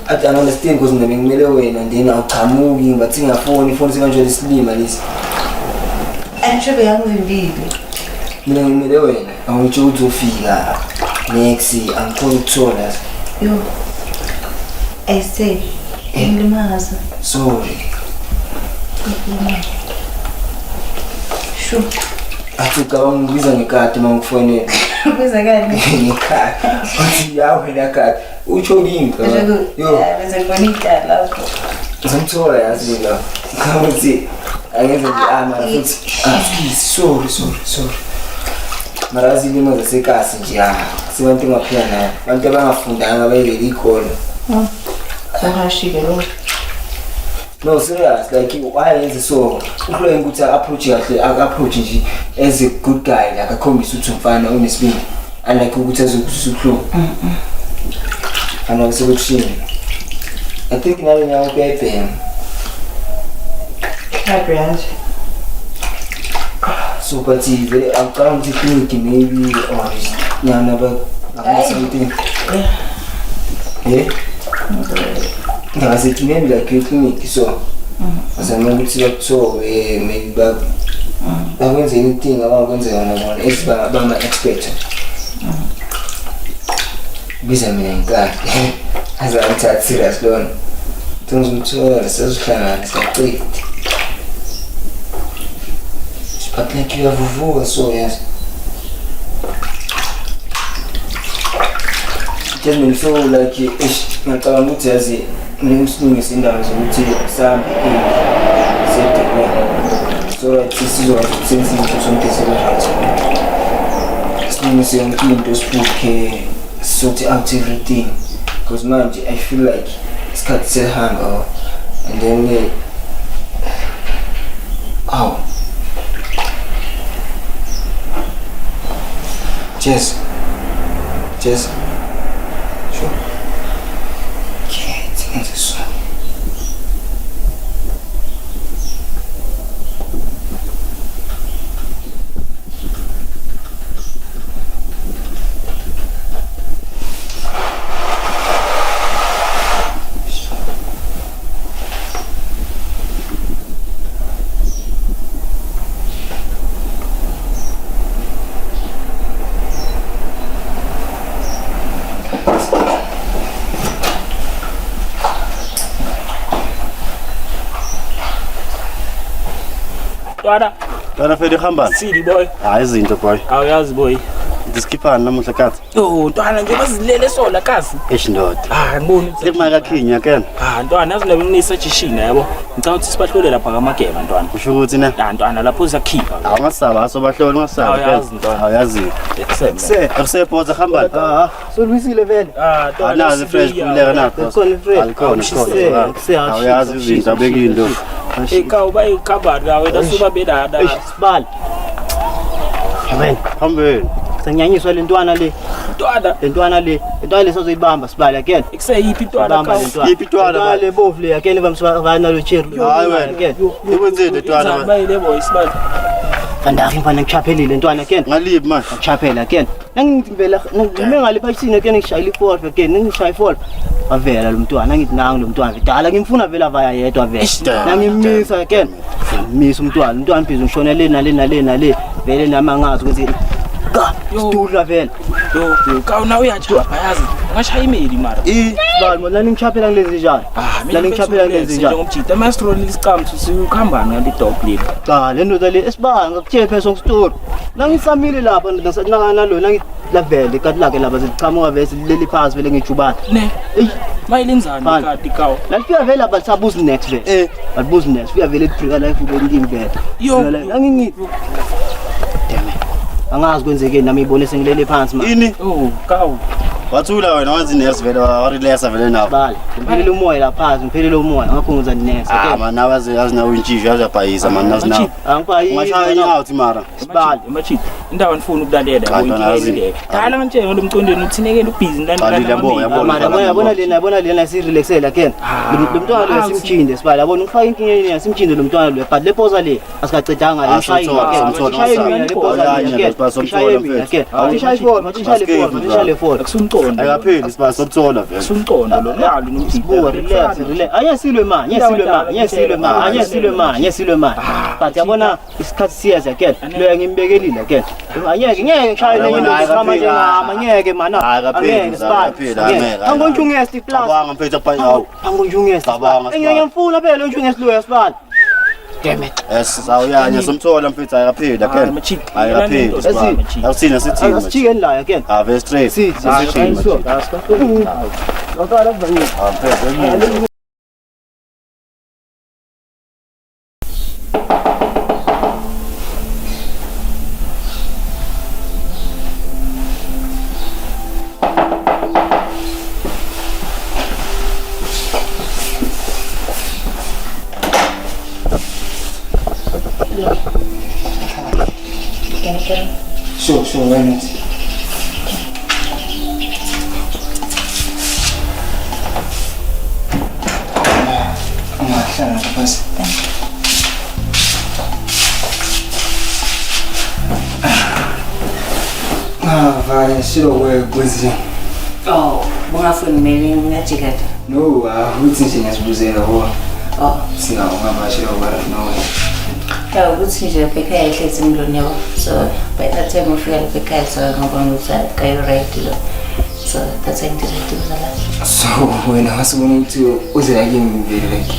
I don't understand because mina ngimele wena ndina uchamuki ngathi ngafoni ifoni sekanje lesilima lesi. Angisho beyangivile. Mina ngimele wena awuthi uzofika next angikhona ukuthola. Yo. I say ngilimaza. Sorry. Sure. Acabamos ngibiza ngekati mangikufonela. Kubiza kani? Ngekati. Uthi yawe la kati. uchokinga yo bese ngibona icala ngizomthola yazi mina ngathi angenze nje mara futhi sorry mara zilimo zasekasi nje sibantu ngaphila nayo abantu abangafundanga bayiveli ikhona akashike lo no serious like why yenze so uhloye ukuthi approach kahle approach nje as a good guy like akhombisa ukuthi umfana unesibindi unlike ukuthi azokuzukho ana sekuthini I think nalo nyawo kuyayibhena Brand. So but very I'm trying to think maybe or never something I said maybe like clinic so as I know so maybe back when anything about when they on is about my expert bisa menengah as I'm tired serious don things so as kind of like but like you have a voice so yes just me feel like ish ngicabanga ukuthi yazi ngisimingisa indawo zokuthi sambe so this is what sensitive to something serious simingisa yonke into sibukhe sort out everything because manje I feel like isikhathi sehamba and then Cheers. Sure. Can't think this one. Ntwana Fedi khambani? Sidi boy. Hayi izinto boy. Awuyazi boy. Ndiskiphana namuhla kathi. Ntwana nje bazilele sola kazi. Eshindoda. Ngiboni sekumaka khinya kena. Ntwana yazi nabe nginisuggestion yabo. Ngicabanga ukuthi sibahlole lapha kaMageba ntwana. Kusho ukuthi ne? Ntwana lapho uzakhipha. Awungasaba asobahlola ungasaba. Awuyazi ntwana. Awuyazi. Akusephoza khambani. Solwisile vele. Ntwana nazi fresh kuleka nakho. Khona. Awuyazi izinto abekindo. Ekawuba ikhabari yawe dasuba bedada. Sibali. Amen. Hambeni. Sengiyanyiswa lentwana le. Lentwana le sazoyibamba sibali again. Ikuseyiphi intwana ka? Yiphi intwana le bovu le again bamsibana lo cherry. Hayi wena. Ukwenzeni intwana? Bayile boy sibali. Kandafi mfana ngichaphelile intwana again. Ngalibi manje. Ngichaphela again. Nangivela ngime ngale phasini again ngishayile i-4 again ngishaya i-4. Avela lo mntwana ngithi nangu lo mntwana vidala ngimfuna vela vaya yedwa vela. Nangimisa again. Ngimisa umntwana phezulu ngishona le vele nama ngazi ukuthi Stula vele. Ka una uyajwa bayazi. Ngashaya imeli mara. Sibali mona ningichaphela ngelezi njalo. Ningichaphela ngelezi njalo. Ngomjita maestro lisicamthu sikhambana ngale dog leli. Le ndoda le esibanga ngakutshela phela songstory. Nangisamile lapha ngisakana lo lavele kathi lake lapha ziqhamuka vese leli phansi vele ngijubana. Ne. Mayilenzani kati kawo. Lafika vele lapha sabuza next vele. Babuza next fika vele ePrika life ubengini vele. Nangingithi angazi kwenzeke nami ibone sengilele phansi manje. Ini? Kawu. Wathula wena wazi nurse vele warelesa vele nawo. Bali. Ngiphelele umoya la phansi, ngiphelele umoya ngakho ngiza nurse. Man awazi nawo intshijwa yazabhayisa man nazi nawo. Angibhayisa. Ngashaya out mara. Sibali emachiti. Indawo ngifuna ukulalela uyingileke. Dala manje ngomcondweni uthinekela ubhizi ndani yabona lena si relaxela again. Lo mntwana lo simchinde sibali yabona ufaka inkinye yena simchinde lo mntwana lo but le phosa le asikacedanga le shayini again. Shayini le phosa le shayini le phone. Akusumqondo. Akapheli sibaso sobuthola vele. Akusumqondo lo nalo nomjita. Relax. Anyesilwe man. But yabona isikhathi siyaza again. Lo ngimbekelile again. Angeke ngishayele ngiyo ngama nje ngeke mana. Akapheli sibali. Angonjungesti plus. Abanga mfethu abhayawo. Angonjungesti. Abanga. Ngiyamfuna phela unjungesti lo yasibali. Damn it. Sawuyanya somthola mfethu ayakapheli again. Ayakapheli. Awusina sithini. Asijike la again. Very straight. Sithi. Sure, why not? Vale, sure, we're good. Oh, bungafuni maybe ngajika. No, uthi nje ngiyazibuzela ho. Oh, singawo ngamashilo wala no. Ya ukuthi nje ekhaya ehlezi imloni yabo. So by that time ufika ekhaya so ngibona ukuthi kayo right lo. So that's why ngididile la. So wena wasubona ukuthi uzela kimi vele like.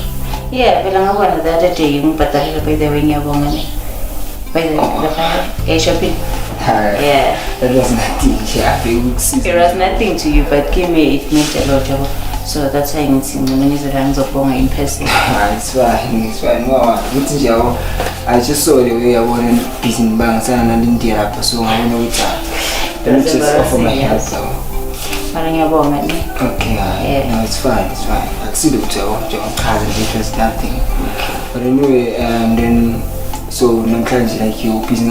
Yeah, phela ngabona the other day ngibhadalile by the way ngiyabonga ne. By the way, shopping. Yeah. That was nothing. It was nothing to you, but it meant a lot. So that's why I'm in person. It's fine. No, I just saw the way I wanted busy banks and I didn't deal up, so I know it's let me just offer my help. Okay, no, it's fine. I see the John cousin interest that thing. But anyway, then so no clients like you busy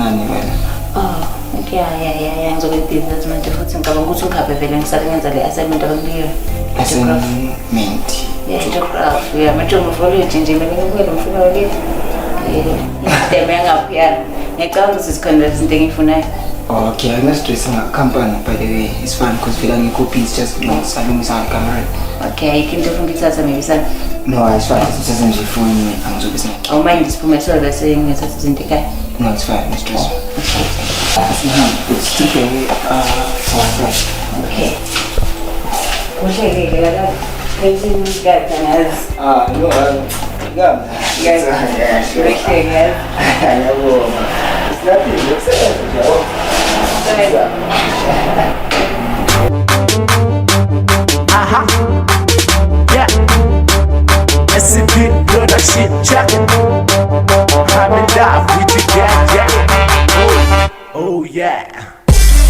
Oh. Yeah. Ngizokwenza assignment futhi ngicabanga ukuthi ngikhabe vele ngisalenza le assignment abangiyo. Assignment. Geograph. Yeah, meteorology nje mina ngikubona ngifuna wale. Ideme ngapha. Ngicabanga ukuthi sikhona izinto engifunayo. Okay, I'm not stressing a company by the way. It's fine because feeling copy is just salungisa camera. Okay, ikinto ufuna ukuthatha maybe sana. No, it's fine. It's just nje phone angizobisa. Oh, mind isiphume so bese ngithatha izinto ekhaya. No, it's fine. No stress. It's okay. Okay. Okay, no, Yeah. SCP production check. I'm in love with you, yeah. Oh yeah.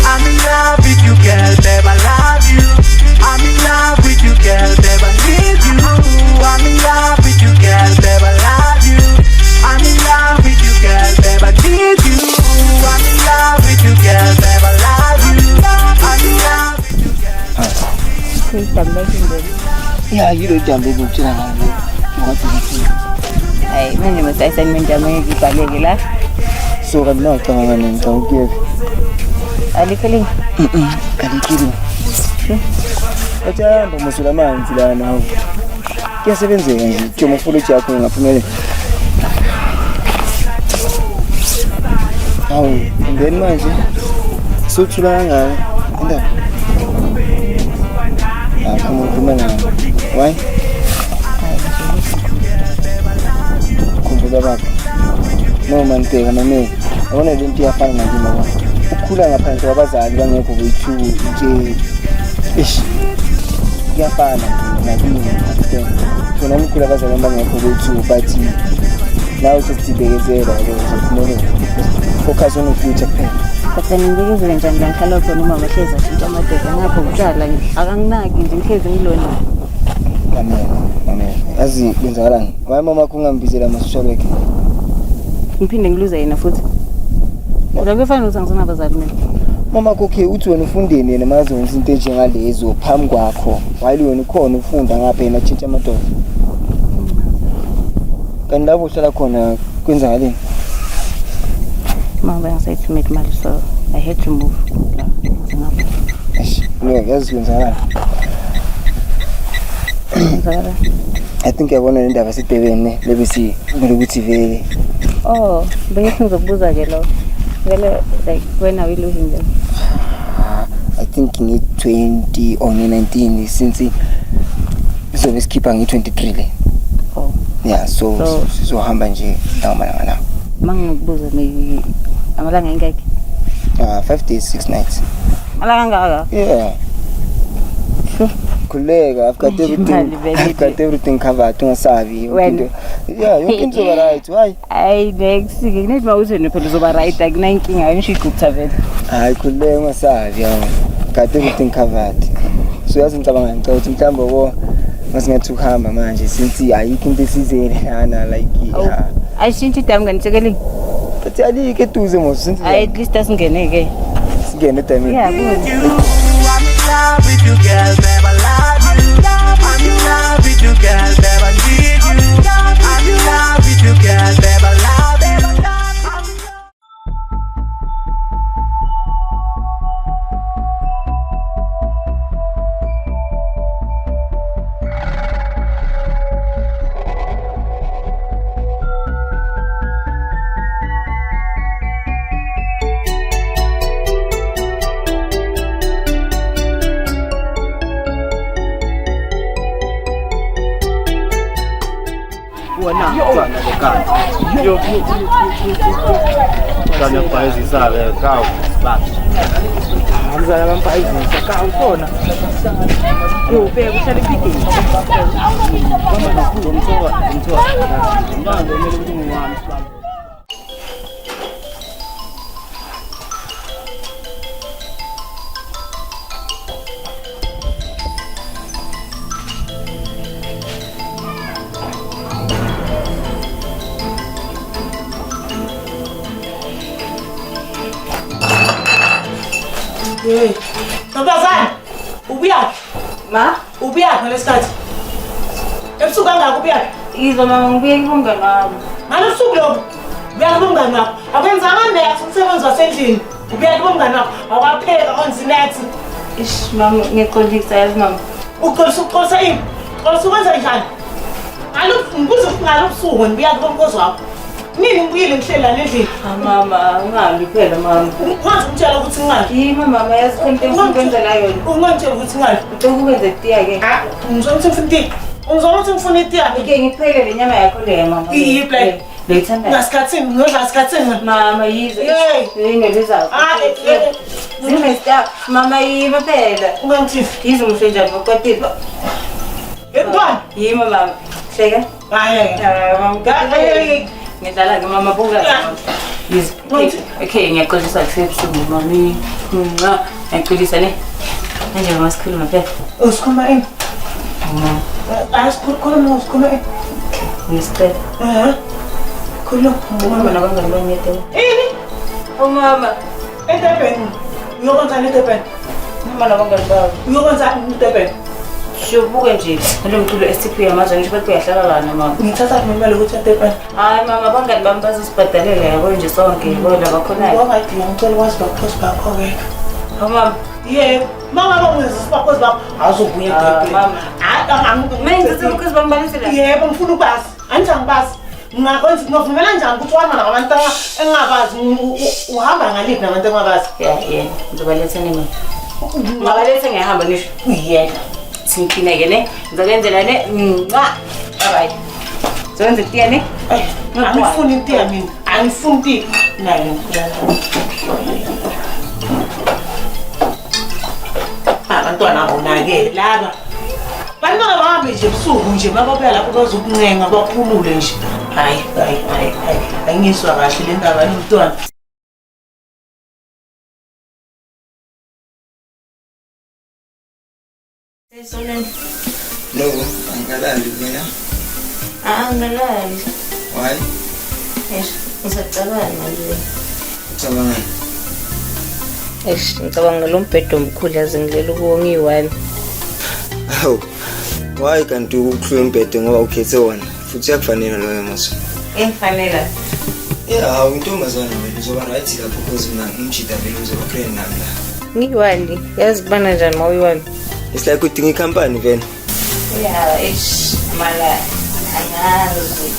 I'm in love with you, girl, babe, I love you. I'm in love with you, girl, babe, I need you. I'm in love with you, girl, babe, I love you. I'm in love with you, girl, babe, I need you. I'm in love with you, girl, babe, I love you. I'm in love with you, girl. Yeah, you don't jump into it. What is it? Hey, my name is assignment jamaica la. So I'm not coming to give. Alikali. Alikili. Acha mmusula manzi la nawo. Kuyasebenzeka nje. Tjoma fulo yakho ngaphumele. Awu, ngeni manje. Sothula ngaka. Indaba. Ukhuluma nawe. Why? Khumbula baba. No manteka mame. Awona lento iyafana nje mama. Ukukhula ngaphandle kwabazali bangekho kwethu nje. Ish. Iyafana nakini. Sona ukukhula abazali bangekho kwethu but now just sibekezela ukuze focus on the future phela. Kodwa ngibekezele njani la ngihlala khona uma bahleza shintsha amadodana ngapho kutshala akanginaki nje ngihlezi ngilona. Amen. Yazi kwenzakalani? Why mama kungambizela ama-social worker? Ngiphinde ngiluza yena futhi. Kodwa kufana ukuthi ngisona abazali mina. Mama kokhe uthi wena ufundeni yena maze wenza into enjengalezo phambi kwakho. While wena ukhona ufunda ngapha yena tshintsha amadoda. Kanti lapho uhlala khona kwenzakaleni? Mama ngisayithi make imali so I had to move. No, yazi kwenzakalani? I think yabona le ndaba sidebene lebisi kumele ukuthi vele. Oh, bese ngizokubuza ke lo. Vele like when are we losing them? I think in 20 or 19 since izobe sikhipha nge 23 le. Oh. Yeah, so sizohamba nje ndamalanga nawo. Mangibuza maybe amalanga engaki? 5 days 6 nights. Malanga ngaka? Yeah. Khuleka, I've got everything covered. Ungasabi. Yeah, you can do right. Why? Ay next ngine mawuzene phela uzoba right akunankinga ngisho igupta vele. Hayi khuleka ungasabi yawo. Got everything covered. So yazi ngicabanga ngicela mhlawumbe wo masingathi ukuhamba manje since ayikho into esizele lana like yeah. Ayishintshe idam nganisekeli. But alike eduze mos since at least asingene ke. Singene edamini. Yeah, I'm in love with you, girl, never love you. I'm in love with you, girl, never need you. I'm in love with you, girl, never love you. Kanya paizisa le kawu basi. Ngizala bampayizisa kawu khona. Ubheka uhlala ephikini. Ngoma nokulo ngithoba. Manje kumele ukuthi ngingami sibaba. Ntombazane, ubuyaphi? Ma? Ubuyaphi ngalesikhathi? Ebusuku kangaka ubuyaphi? Yizo mama ngibuye kubungani wami. Ngalobusuku lobu, ubuya kubungani wakho. Akwenzanga next umsebenzi wasendlini. Ubuya kubungani wakho. Awukapheka onzinethi. Ish mama ngiqondisa yazi mama. Uqolisa yini? Uqolisa ukwenza njani? Ngibuza ngalobusuku ngibuya kubonkozi wakho. Nini ngibuyile ngihlela endlini? Mama ungahambi phela mama. Ungazi umtshela ukuthi ngingaphi? Yima mama yazi konke engikwenza yona. Ungangitshela ukuthi ngingaphi? Ucela ukwenza itiya ke. Ngizona ukuthi ngifuna itiya. Ngizona ukuthi ngifuna itiya. Ngike ngiphele le nyama yakho leya mama. Iyi play. Leyithanda. Ngasikhatsini, ngiyodla ngasikhatsini. Mama yizo. Ingeliza. Zimesta mama yima phela. Ungangithini? Yizo ngisho njani ngokwatipa. Yebona? Yima mama. Hleka. Hayi. Mama. Ngidlala ke mama buka. Yizo. Okay ngiyaxolisa kusebusuku mami. Ngiyaqolisa ne. Manje masikhuluma phela. Usikhuluma ini? Asikhuluma usikhuluma ini? Ngicela. Khuluma. Mama nabangani bami yedwa. Ini? Oh mama. Edebheni. Uyokwenzani edebheni? Mama nabangani bami. Uyokwenzani edebheni? Shubuke nje. Lo mculo STP yamazwe ngisho bathi uyahlala lana mama. Ngithatha imali ukuthi edebheni. Hayi mama abangani bami bazosibhadalela yabo nje sonke bona bakhonayo. Wangayidinga ngicela ukwazi bakhosi bakho wena. Oh mama. Yebo. Mama bangwenza sibakhosi bakho azobuya edebheni. Mama. Hayi Menze ukhosi bami balisela. Yebo ngifuna ukwazi. Angijangibazi. Ngakwenza ngivumela njani ukuthi uhamba nabantu engabazi uhamba ngaliphi nabantu engabazi? Yeah. Ngizobaletha nini? Ngabaletha ngiyahamba nisho. Uyena. Sinkineke ne? Ngizokwenzela ne? Alright. Zonke itiya ne? Angifuni itiya mina. Angifuni itiya. Nayo. Abantwana bonake laba. Bantu bahambe nje ebusuku nje mababuya lapho bazokuncenga baphulule nje. Hayi. Angizwa kahle le ndaba yomntwana. No, angalali mina. Angalali. Why? Ngisacabanga nje. Cabanga. Ngicabanga lo mbhedo omkhulu yazi ngilela kuwo ngiyi-1. Hawu. Why kanti ukuhlula umbhede ngoba ukhethe wona? Futhi uyakufanele loyo mase. Engifanele. Yeah, intombazana wena uzoba right lapho because mina ngimjida vele uzoba friend nami la. Ngiyi-1 yazi kubana njani ma uyi-1? It's like udinga ikhampani vele. Yeah, mala angazi.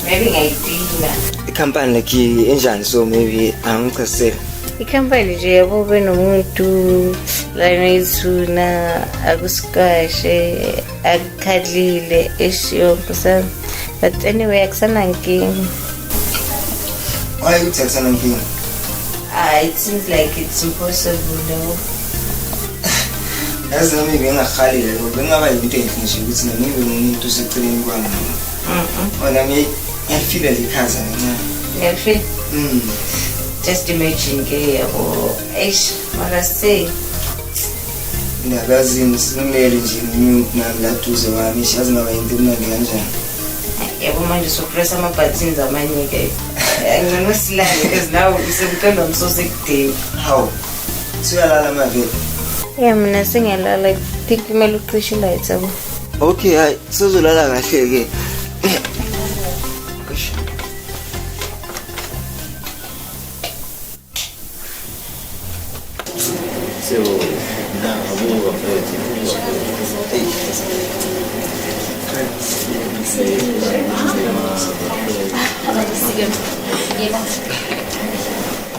Maybe ngayidinga. Ikhampani like enjani so maybe angichasisele. ikhampani nje yabo benomuntu lana izuna akusikashe akukhadlile esiyonke sami but anyway akusanankinga. Why you tell something? It seems like it's impossible though. Yazi nami bengahalile lo bengaba yinto enhle nje ukuthi ngibe umuntu useceleni kwami. Wena ngiyafila likhaza mina. Ngiyafila. Just imagine ke yabo mara say ndakazini simele nje umuntu naladuze wami siyazi ngaba yinto emnandi kanjani. Yabo manje sopressa ama-buttons amanye ke nginosilanga because now usemqondo ngisosekudeni. How? Suyalala mavele. Yeah, mina sengiyalala. Think kumele ucishe lights yabo. Okay, hayi sizolala kahle ke. So,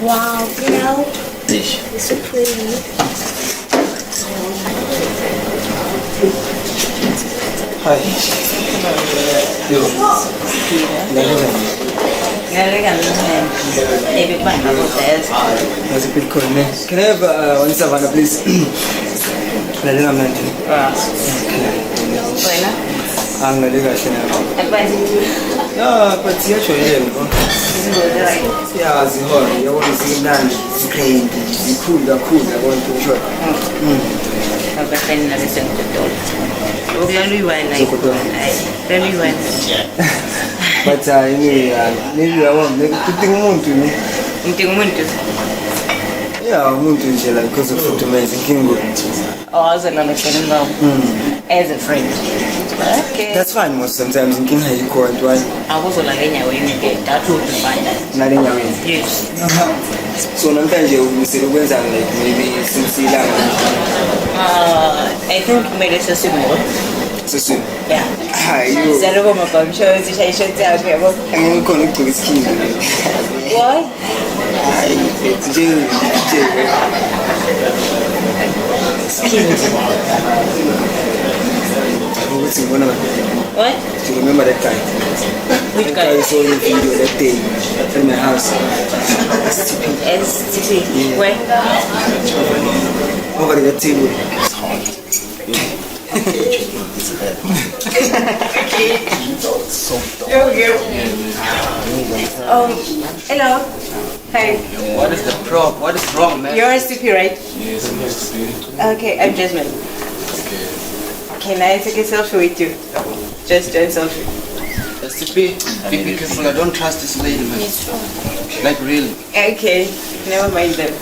Wow, you know, it's so pretty. Hi. Yo. That's a bit cool, man. Can I have one savannah, please? Lalinga mnandi. Wena? Angalinga shina. No, but siyajwayele ngo. Siyazihona, yabona zimnandi, ziqhindi, zikhulu kakhulu yabona ukuthi abafana nabesenkudola. Uyaluywana uyaluywana. But maybe I want maybe kutinga umuntu ne. Utinga umuntu? Yeah, umuntu nje like because of photomaze inkingo. Oh, azalana khona ngawo. As a friend. Okay. That's fine most sometimes inkinga ayikho and why? Akuzola enyaweni ke that would be fine. Ngale enyaweni. Yes. So namhlanje umisela ukwenza like maybe since ilanga. I think kumele sesimo. Sesimo. Yeah. Hayi. Zaloko mabamsho zishayisho yakhe yabo. Angeke khona ukugcika isikhindo. Why? Hayi, nje. What? Do you remember that guy? Which guy? I saw in the video that day in my house. STP. Yeah. Where? Over the table. Hello. Hi. What is the problem? What is wrong, man? You're STP, right? Yes, I'm STP. Okay, I'm Jasmine. Okay. Can I take a selfie with you? Just a selfie. STP, because I don't trust this lady, man. Like, really. Okay, never mind them.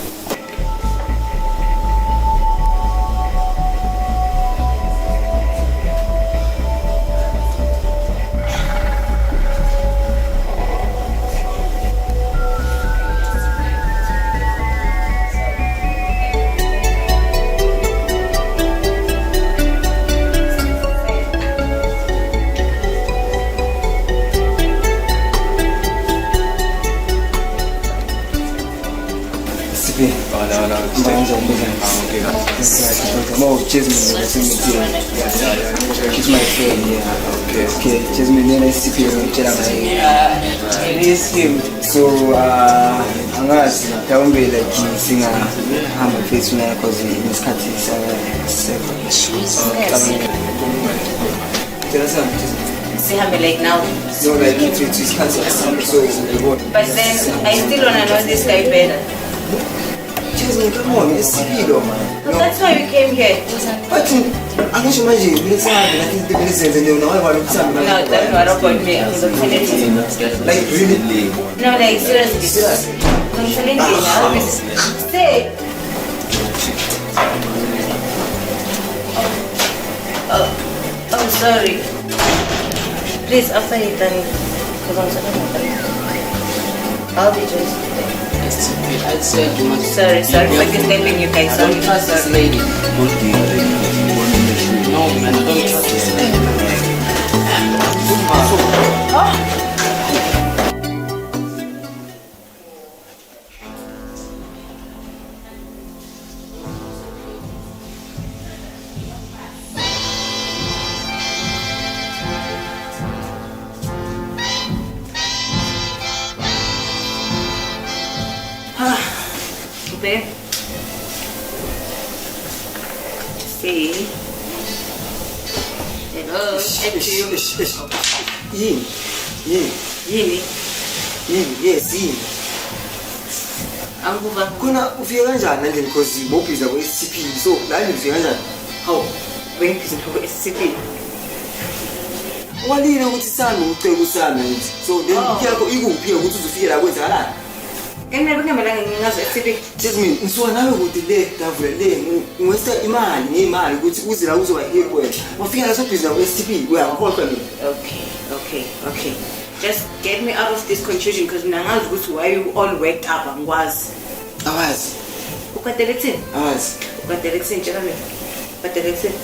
Jasmine, she's my friend, yeah. Okay, Jasmine, nice to meet you. It is him. So, angazi mhlawumbe like singahamba face naye because isikhathi Sihambe like now. So like it's isikhathi so But then I still wanna know this guy better. Jasmine, come on, it's Sibido, man. But that's why we came here. But I can imagine, let's say and then now I want to No, that's not about me. I'm the like really? No, like seriously. Stay. Oh, sorry. Please, after you done, because I'm I'll be just. I'd say you must. Sorry for disturbing you guys. I don't trust this lady. No, man, I don't trust this lady. There. See. Hello. Yini? Yes, yini. Angikuva. Khona ufike kanjani nje because bobhiza ku SCP so la nje ufike kanjani? Hawu, bengibhiza ku SCP. Walile ukuthi sami ucela usami ngithi. So then yakho ikuphi ukuthi uzofike la kwenzakalani? Kenebe ngemelanga ngingazo SCP. Jasmine, ngisuka nawe ukuthi le davula le ngwesa imali ngemali ukuthi uze la uzoba ekwena. Wafika la sobhiza ku SCP uyangikhohlwa mina. Okay. Just get me out of this confusion because nangazi ukuthi why you all worked up angikwazi. Awazi. Ukadele kuthini? Awazi. Ukadele kuthini tshela mina. Ukadele kuthini?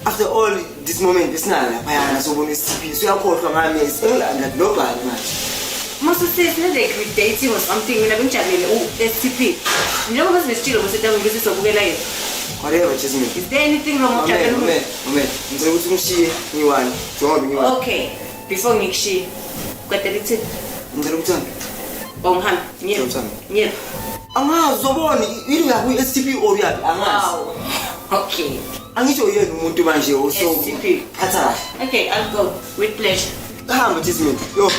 After all this moment besinala lapha yana sobona SCP so uyakhohlwa ngami engilanda global manje. Must say like with dating or something mina bengijabulele SCP. Njengoba sibesitshilo bosethu ngisi sobukela yena. Whatever, Jasmine. Is there anything wrong with that? Moment. Ngicela ukuthi ngishiye ngiwani. Njengoba ngiwani. Okay. Before ngikushiye. Ukadele kuthini? Ngicela ukuthi Bongihamba. Nyep. Angazi uzobona yini uyaku SCP or uyapi angazi. Okay. Angisho yena umuntu manje oso SCP. Phatha. Okay, I'll go with pleasure. Hamba Jasmine. Yo.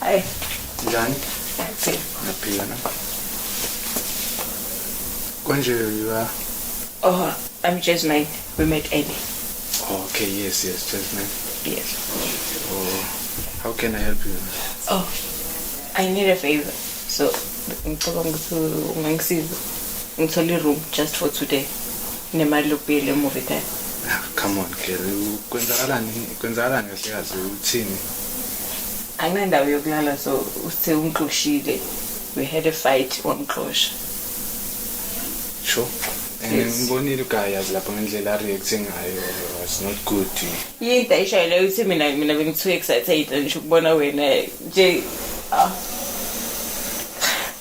Hi. Njani? Naphila na. Konje you are? Oh, I'm Jasmine. We met early. Oh, okay, yes, Jasmine. Yes. Oh, how can I help you? Oh, I need a favor. So, ngicabanga ukuthi ungangisiza. Ngithole room just for today. Nemali lokubuyela emuva ekhaya. Come on, girl. Kwenzakalani kahlekazi uthini? Anginandawo yokulala so uthe ungixoshile. We had a fight wamxosha. Sure. Ngibonile uGaya lapha ngendlela react ngayo. It's not good. Yini ayishayile uthi mina bengithu excited nje ukubona wena nje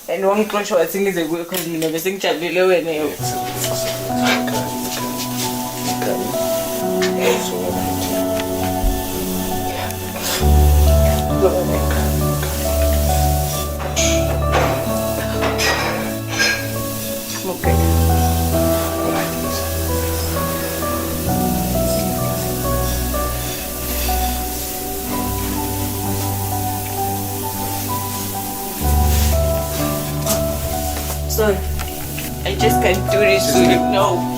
and wangixosha wathi ngize kuwe because mina bese ngijabulele wena yo. Sorry, I just can't do this to you. No.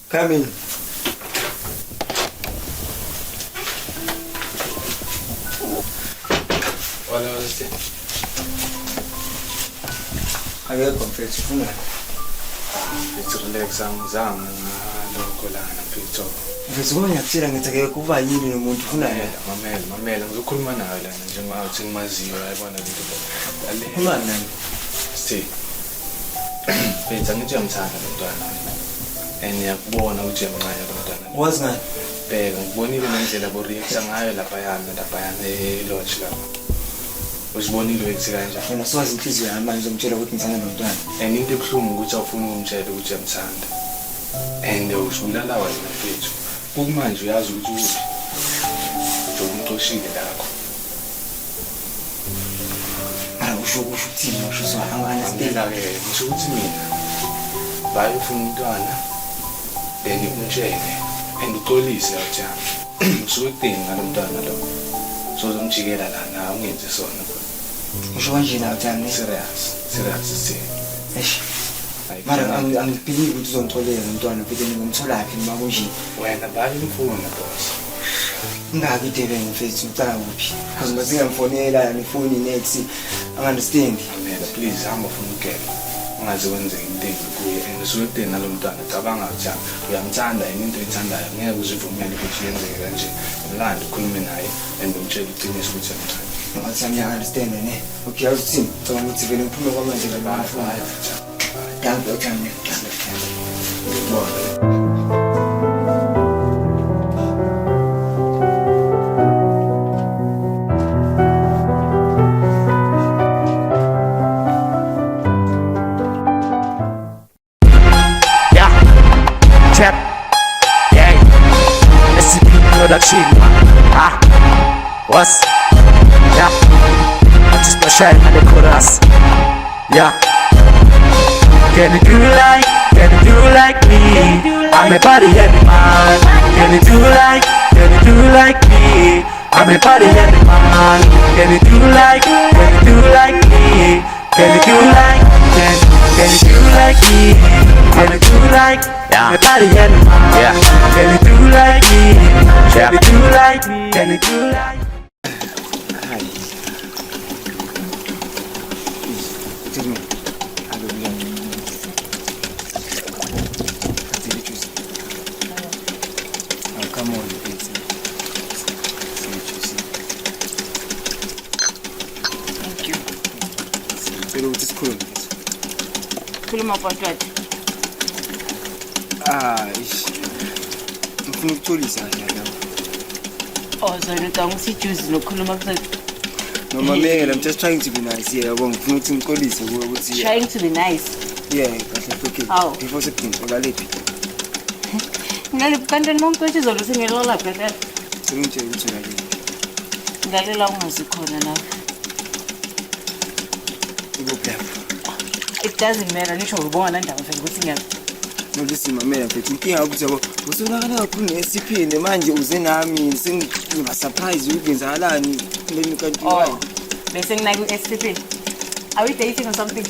Come in. Wala siya. Ayoko mfethu ufuna. It's relax angizange ngalokho lana mfethu. Mfethu uma ngiyakutshela ngithi ake kuba yini nomuntu ufuna yena. Mamela ngizokhuluma nawe lana njengoba uthi ngimaziyo ayibona lento le. Khuluma nami. See. Benza ngithi uyamthanda lo mntwana. And yakubona ukuthi uyamncane lo mntwana. Wazi ngani? Bheka ngibonile nendlela bo react ngayo lapha yana elodge lapha. Uzibonile ukuthi kanjani? Wena siwazi inhliziyo yami manje uzomtshela ukuthi ngithanda nomntwana. And into ebuhlungu ukuthi awufuni ukumtshela ukuthi uyamthanda. And usibulala wena mfethu. Kumanje uyazi ukuthi uphi. Umxoshile lakho. Mara usho ukuthini usho so understand ke ngisho ukuthi mina bayofuna umntwana then umtshele and uxolise awuthanda. Usuke kudeni ngalomntwana lo. So uzomjikela lana ungenze sona. Usho kanje na uthanda. Serious. Eish. Mara angibhilivi ukuthi uzongitholela umntwana futhi ngimthola phi noma kunje. Wena bayimfuna boss. Ngaki debe ngifethu ngicala kuphi? Because masingamfonela yani phone next understand. Amela please hamba ufuna ukugela. Ungaze wenze into kuye and usuke kudeni nalomntwana cabanga ukuthi uyamthanda yini into oyithandayo ngeke uzivumele ukuthi yenzeke kanje. Umlando ukhulume naye and umtshele iqiniso ukuthi uyamthanda. ngathi understand ne okay awuthini ngicabanga ukuthi vele ngiphume kwamanje la dambe uthande Check, yeah, SCP production, what's, yeah, I just my shine on the chorus, yeah. Can you do like me? I'm a party animal. Can you do like me? I'm a party animal. Can you do like me? Can you do like me? Can you do like? I'm a party animal. Yeah. Can you do like me? Can you do like me? Can you do like? Come on, please. Thank you. Pero what is cool? Khuluma about what? Ngifuna ukutholisa la. Oh, so you don't see choose nokhuluma kuthi. No mamela, I'm just trying to be nice. Yeah, yabo ngifuna ukuthi ngikolise ukuthi. Trying to be nice. Yeah, kahle okay. How? Before sekudinga olalephi. Ngaliphi kanti nonke izolo singelo lapha phela. Sengitshela ukuthi ngaliphi. Ngalela ungazikhona la. It doesn't matter nisho ubonga la ndawo ukuthi ngiyaphi. No listen mamela mfethu inkinga ukuthi yabo usonakala kakhulu ne-SCP manje uze nami sengiba surprise ukwenzakalani leni kanti why? Bese ngina ku-SCP. Are we dating or something?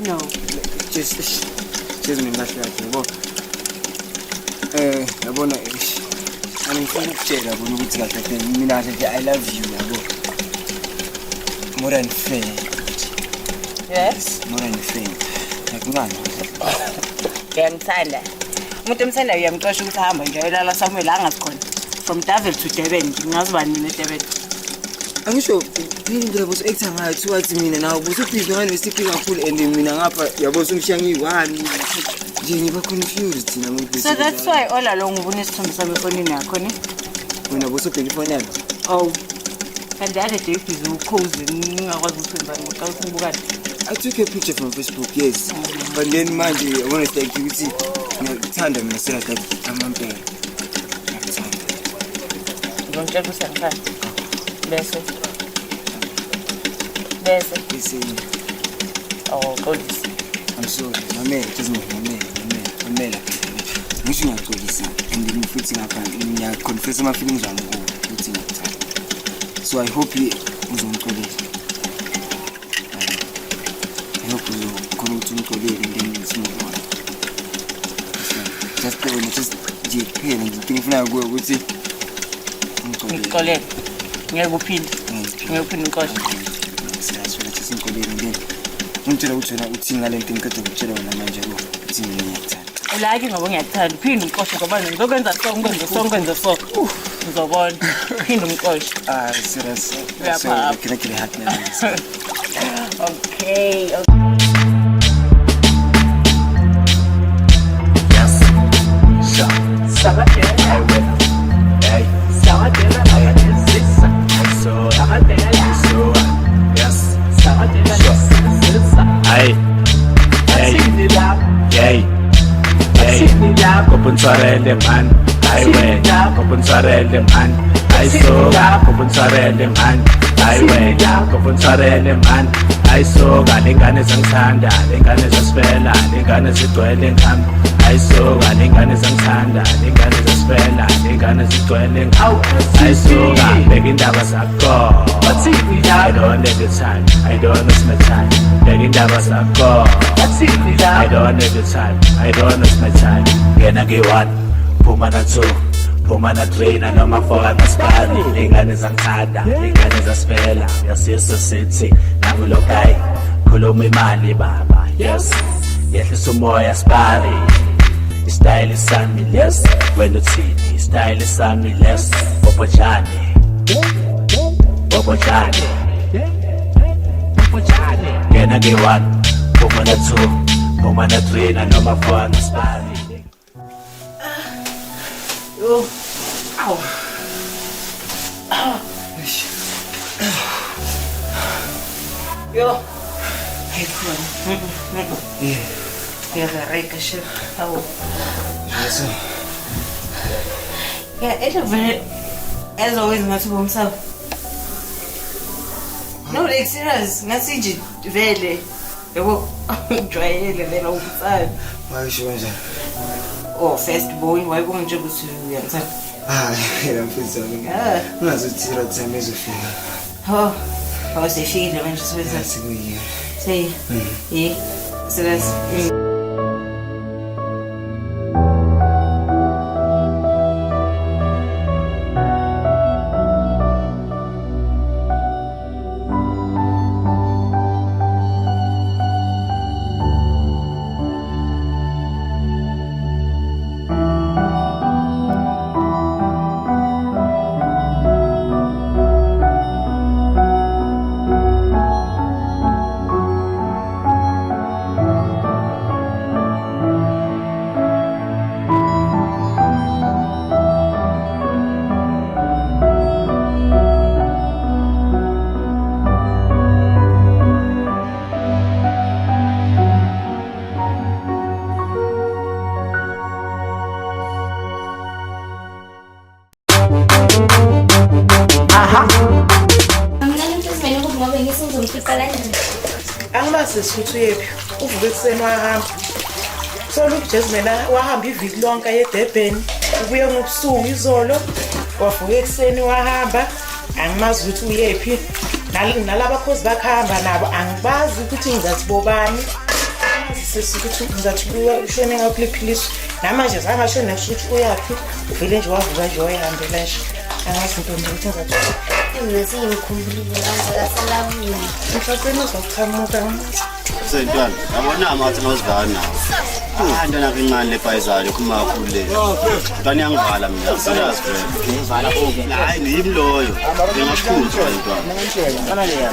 No. Just mina kahle yabo. Yabona angifuna ukutshela bona ukuthi kahle mina nje I love you yabo. More than friend. Yes. More than friend. Ngakungani? Ngiyamthanda. Umuntu emthanda uyamxosha ukuthi ahamba nje ayolala somewhere la angazikhona. From Davil to Durban, ngingazibani mina eDurban. Angisho phela indlela boso actor ngayo towards mina nawo boso busy ngani besiphika kakhulu and mina ngapha yabo songishiya ngiyi-1 nje ngiba confused thina ngokuthi. So that's why all along ubona isithombe sami efonini yakho ne? Wena boso bheka ifoni yami. Oh. And the other day busy ukhozi ngingakwazi ukuthemba ngoba usibukani. I took a picture from Facebook, yes. But then manje I want to thank you ukuthi ngithanda mina sela that amampela. Ngicela ukuthi angifani. Bese. Oh, police. I'm sorry. Mamela, just mamela. Ngisho ngiyaxolisa and then futhi ngapha ngiyaconfess ama feelings wami ukuthi ngikuthanda. So I hope uzongixolisa. I hope uzokhona ukuthi ungixolele and then singibona. Just phela ngifuna kuwe ukuthi ngixolele. Ngeke uphinde inkosi. Siyasho ukuthi singixolele and then ngitshela ukuthi wena uthi ngalento ngikade ngitshela wena manje ukuthi ngiyakuthanda. Ulaki ngoba ngiyakuthanda uphinde umqoshe ngoba ngizokwenza so ngizobona uphinde umqoshe. Serious. Uyapha. Can I get a hat now? Okay. Kupuntsarele man, highway. Kupuntsarele man, I saw. Kupuntsarele man, highway. Kupuntsarele man, I saw. Lengane zangithanda, lengane zasifela, lengane zigcwele ngami. I saw. Lengane zangithanda, lengane zasifela, lengane zigcwele ngami. I saw. Beka indaba zakho. I don't need the time, I don't miss my time. Beka indaba zakho. I don't need the time, I don't miss my time. Ngena ngi-1, phuma na-2, phuma na-3, nanoma 4 masipali. Lengane zangithanda, lengane zasifela, yasiso sithi nakulokayi khuluma imali baba. Yes, yehlisa umoya sipari. Istyle sami less, wena uthini? Istyle sami less, Bobo Jani Mfojane Ngena ke-1 phuma na-2 phuma na-3 nanoma 4 nasibani. Yo. Aw. Yo. Hey, come on. Yeah, right, chef. How? Yes. Yeah, it's a very, as always, not to himself. No, like serious. Nasi vele. Yabo, jwayele vele umsana. Why she was Oh, first boy, why go nje kuthi uyanza? Yena mfisa mina. Ungazothira tsama ezofika. Oh, awusefikile manje siweza. Sikuyiyo. Say. Yeah. So that's angimazi ukuthi uyephi uvuke ekuseni wahamba so look Jasmine wahamba iviki lonke eDurban ubuye ngobusuku izolo wavuka ekuseni wahamba angimazi ukuthi uyephi nalaba khozi bakhamba nabo angibazi ukuthi ngizathi bobani sesikuthi ngizathi ushone ngakuliphilisa namanje zangasho nasho ukuthi uyaphi uvele nje wavuka nje wayihambela nje angazi into ukuthi ngizathi Ngiyimkhumbulile angisasalabuni. mhlawumbe uzochamuka Sentwana, yabona amathi nawuzivana nawo. Ntwana kancane lebhayizali kuma kakhulu. Ntwana yangivala mina, serious friend. Ngivala oku. Hayi ngiyimloyo. Ngiyakhuza ntwana. Kana leya.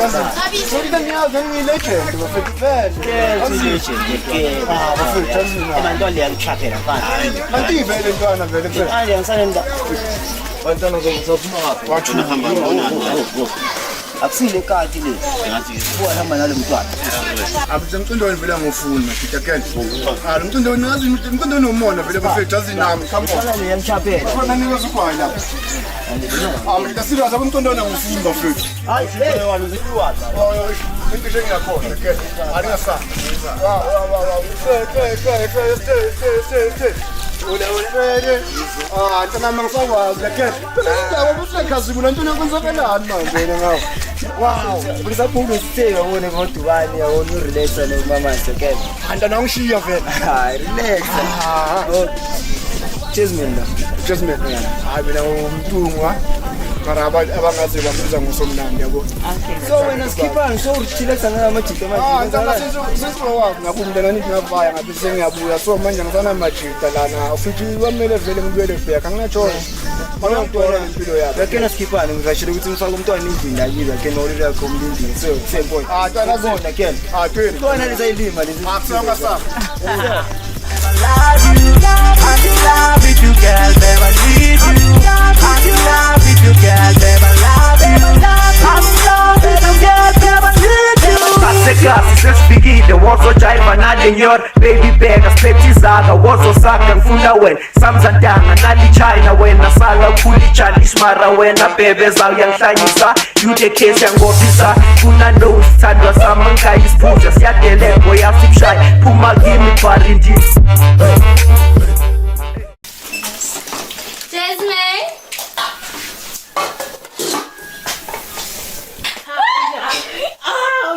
Sonke niyazi ngilegend bafethu vele. Bafethu Abantu leya kuchaphela mfana. Kanti vele ntwana vele vele. Hayi ngisanenda. Bantwana zokuzophuma ngaphi? Wathi uhamba ngibona. Akusile kati le. Ngathi uhamba nalo mntwana. Abuzemcindweni vele ngofuna Peter Ken. Umcindweni ngazi umcindweni nomona vele bafethu azinami come on. Kana leya mchaphela. Khona nikezwe ugwayi lapha. Mina serious abumcindweni ngofuna bafethu. Hayi hey walo ziwaza. Into njengakhona Ken. Aringasasa. Stay. Ule. Ntana mangisakwazi Ken. Phela ubusekhazibula ntona kwenzakalani manje wena ngawo. Wow, ulisaphume sitheka wona ngodubani yawona urelax nomama Ken. Ntana ngishiya vele. Hayi relax. Jasmine. Hayi mina umntungwa. Mara abangaze bambiza ngosomnandi yabo. So wena skipani so relax ngamajita manje. Sesiwazi ngakubona nithi ngavaya ngathi sengiyabuya so manje ngisana majita lana futhi kwamele vele ngibuyele back anginacho. Mana ngithola impilo yakhe. Yakena skipani ngishilo ukuthi ngifaka umntwana endlini yakiza Ken already yakho umndini so same point. Tana zona Ken. Twini. Kona lezayilima lezi. Akusanga sa. I love you, girl, never leave you. I love you, girl, never love you. I love you, girl, never leave you. Kasekasi sesifikile wozojayiva nalenyor baby beka siphethizaga wozosaka ngifuna wena samzantanga nalichina wena sala kulichalish mara wena bebe zawuyangihlanyisa you the case yangofisa funa no sithandwa sami ngayisiphuza siyadeleko yasibshayi phuma kimi barindi. Jasmine.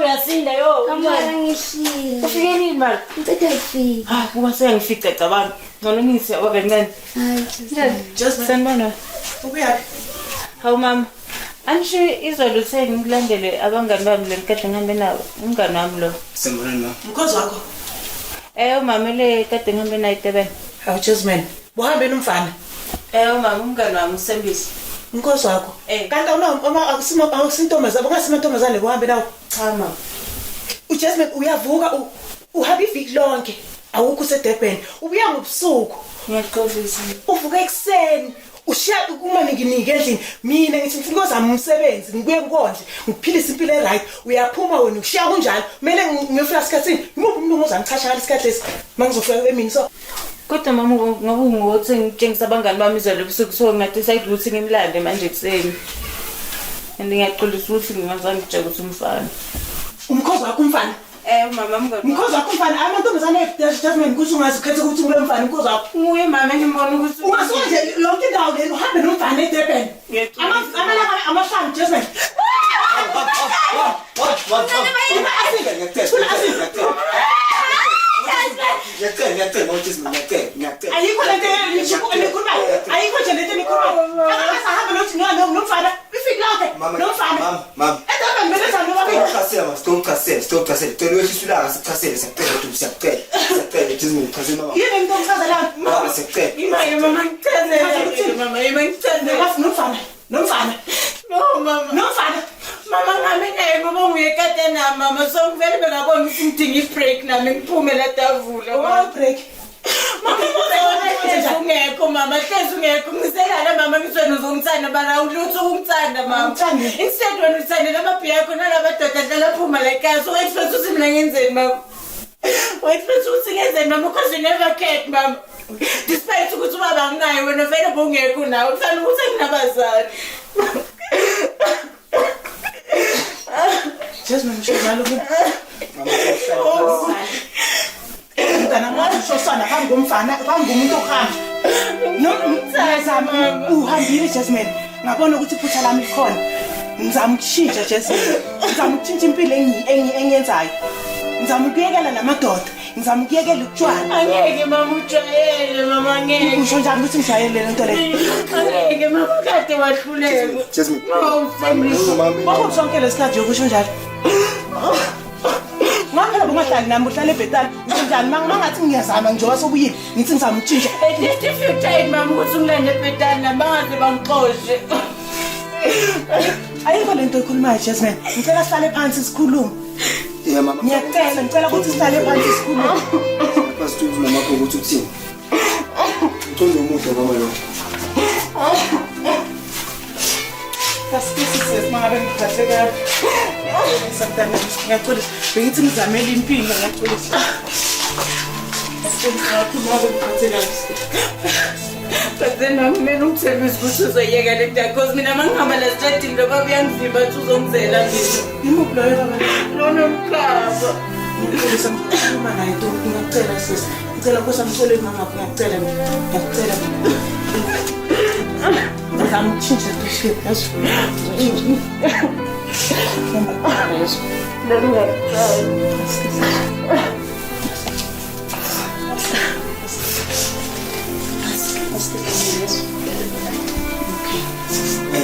uyasinda yo. Kamara ngishilo. Ufike nini mali? Ngicela ufike. Kuba sengifice cabanga. Ngona ngisi ababencane. Hayi. Just sanibona. Ukuyaphi? Hawu mama. Angisho izolo sengilandele abangani bami lenkade ngihambe nawo. Umngani wami lo. Sengibona na. Mkhozi wakho? Umama le kade ngihambe naye eTebeni. Hawu Jasmine. Uhambe nomfana? Umama umngani wami uSembisi. Inkosi wakho. Kanti uma akusintombazane, ungasintombazane kuhambe nawo. Cha mama. uJasmine uyavuka uhamba iviki lonke awukho seDurban ubuya ngobusuku ngiyaqolisa uvuka ekseni ushiya uma nginike endlini mina ngithi ngifuna ukuzama umsebenzi ngibuye konje ngiphilisa impilo eright uyaphuma wena ushiya kunjalo kumele ngiyofika isikhathini ngimuphi umuntu ozangichasha isikhathi lesi mangizofika emini so kodwa mama ngoba ngothi ngitshengisa abangani bami izolo ebusuku so ngadecide ukuthi ngimlande manje kuseni ngiyaqolisa ukuthi ngingazange ngitshela ukuthi umfana umkhozi wakho umfana mama mkhozi wakho umfana amantombazane Jasmine kusho ungazikhetha ukuthi ube umfana mkhozi wakho nguye mama ngibona ukuthi ungasuka nje lonke indawo leni uhambe nomfana eDurban amahlanu Jasmine ayikho lento elikhulumayo ayikho nje lento elikhulumayo akasahambe nomfana ifiki lonke nomfana eDurban benza ngoba Stop chasser. Tell you to la chasser, c'est très tout, c'est très Jasmine, chasser maman. Il est donc ça là. Maman, c'est très. Mama, ngamenye ngoba nguyekade na mama so ngivele bengabona ukuthi ngidinga ibreak nami ngiphume la davula. What break? Mama ungekho mama hlezi ungekho ngiselala mama ngiswena uzongithanda bala ulutho ungithanda mama. Instead wena uthanda lamabhiya yakho nalabadoda dlala phuma la ekhaya so expect ukuthi mina ngenzeni mama. Expect ukuthi ngenzeni mama because you never cared mama. Despite ukuthi ubaba nginayo wena vele bongekho nawe ufana ukuthi nginabazali. Jasmine shobalo ke. Ngana manje shosana kangumfana kangumuntu okhanda. Nomthazama uhambile Jasmine. Ngabona ukuthi iphutha lami likhona. Ngizama ukushintsha Jasmine. Ngizama ukushintsha impilo engiyenzayo. Ngizama ukuyekela namadoda. Ngizama ukuyekela utshwala. Angeke mama ujayele mama ngeke. Usho njani ukuthi ngijayele lento le? Angeke mama kade wahluleka. Jasmine. Mama sonke lesikhathi ukusho njalo. Ngapha bungahlali nami uhlale ebhetali. Njani mangathi ngiyazama nje wasobuyini ngithi ngizama ukushintsha. If you tried mama ukuthi ungilande ebhetali nabangaze bangixoshe. Ayikho lento ekhulumayo Jasmine. Ngicela sihlale phansi sikhulume. Yeah mama. Ngicela ukuthi sihlale phansi sikhulume. Basithuthi mama ukuthi uthini? Uthonde umuntu mama lo. Kasikisi mangabe ngiphatheka. Sometimes ngiyaqolisa bengithi ngizamela impilo ngiyaqolisa. But then I'm going to tell you to say you got it because me na ngihamba la street ngoba kuyangivimba ukuthi uzongizela mina. Ngimuployo baba. Lona mkhaba. Ngicela ukukhuluma naye ngicela sisi. Ngicela ukuthi amthole mama ngiyacela mina. Ngiyacela mina. Ngizama ukushintsha isipho yazo.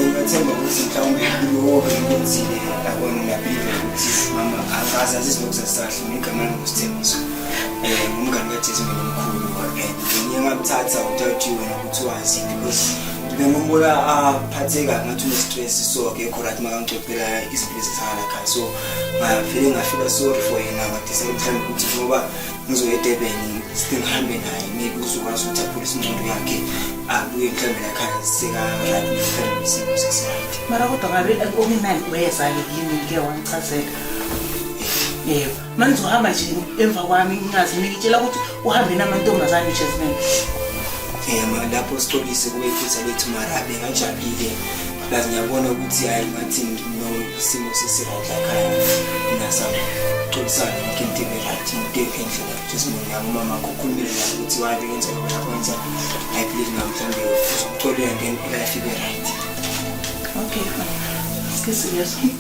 Ngathemba ukuthi mhlawumbe kuyobe ngenzile yabona ngiyabika ukuthi mama akazi azizinokuzasahle ngigama lokusithembiso umngani kaJasmine omkhulu ngiye ngabuthatha uthathiwe wena ukuthi wazi because bengimbona aphatheka ngathi une-stress so akekho right makangicopela izinto ezithana ekhaya so ngavele ngafika sorry for yena ngadecide mhlawumbe ukuthi ngoba ngizoya eDurban ngihambe naye maybe uzokwazi ukuthi aphulise ingqondo yakhe abuye mhlawumbe lakhaya seka-right mhlawumbe isimo sesi-right. Mara kodwa ngabe okunani wayezake yini ngike wangichazela. Yebo mangizohamba nje emva kwami ngingazi ngikutshela ukuthi uhambe namantombazane Jasmine. Lapho siqolise kube iphutha lethu mara bekajabulile plus ngiyabona ukuthi hayi ngathi isimo sesi-right lakhaya ngazama ukuxolisana yonke into ebe-right into endlela Jasmine ngiyangumama kukhulumile nami ukuthi wabe kenza kwenza hayi please namhlanje uzokuxolela then ilife ibe-right. Okay, excuse me.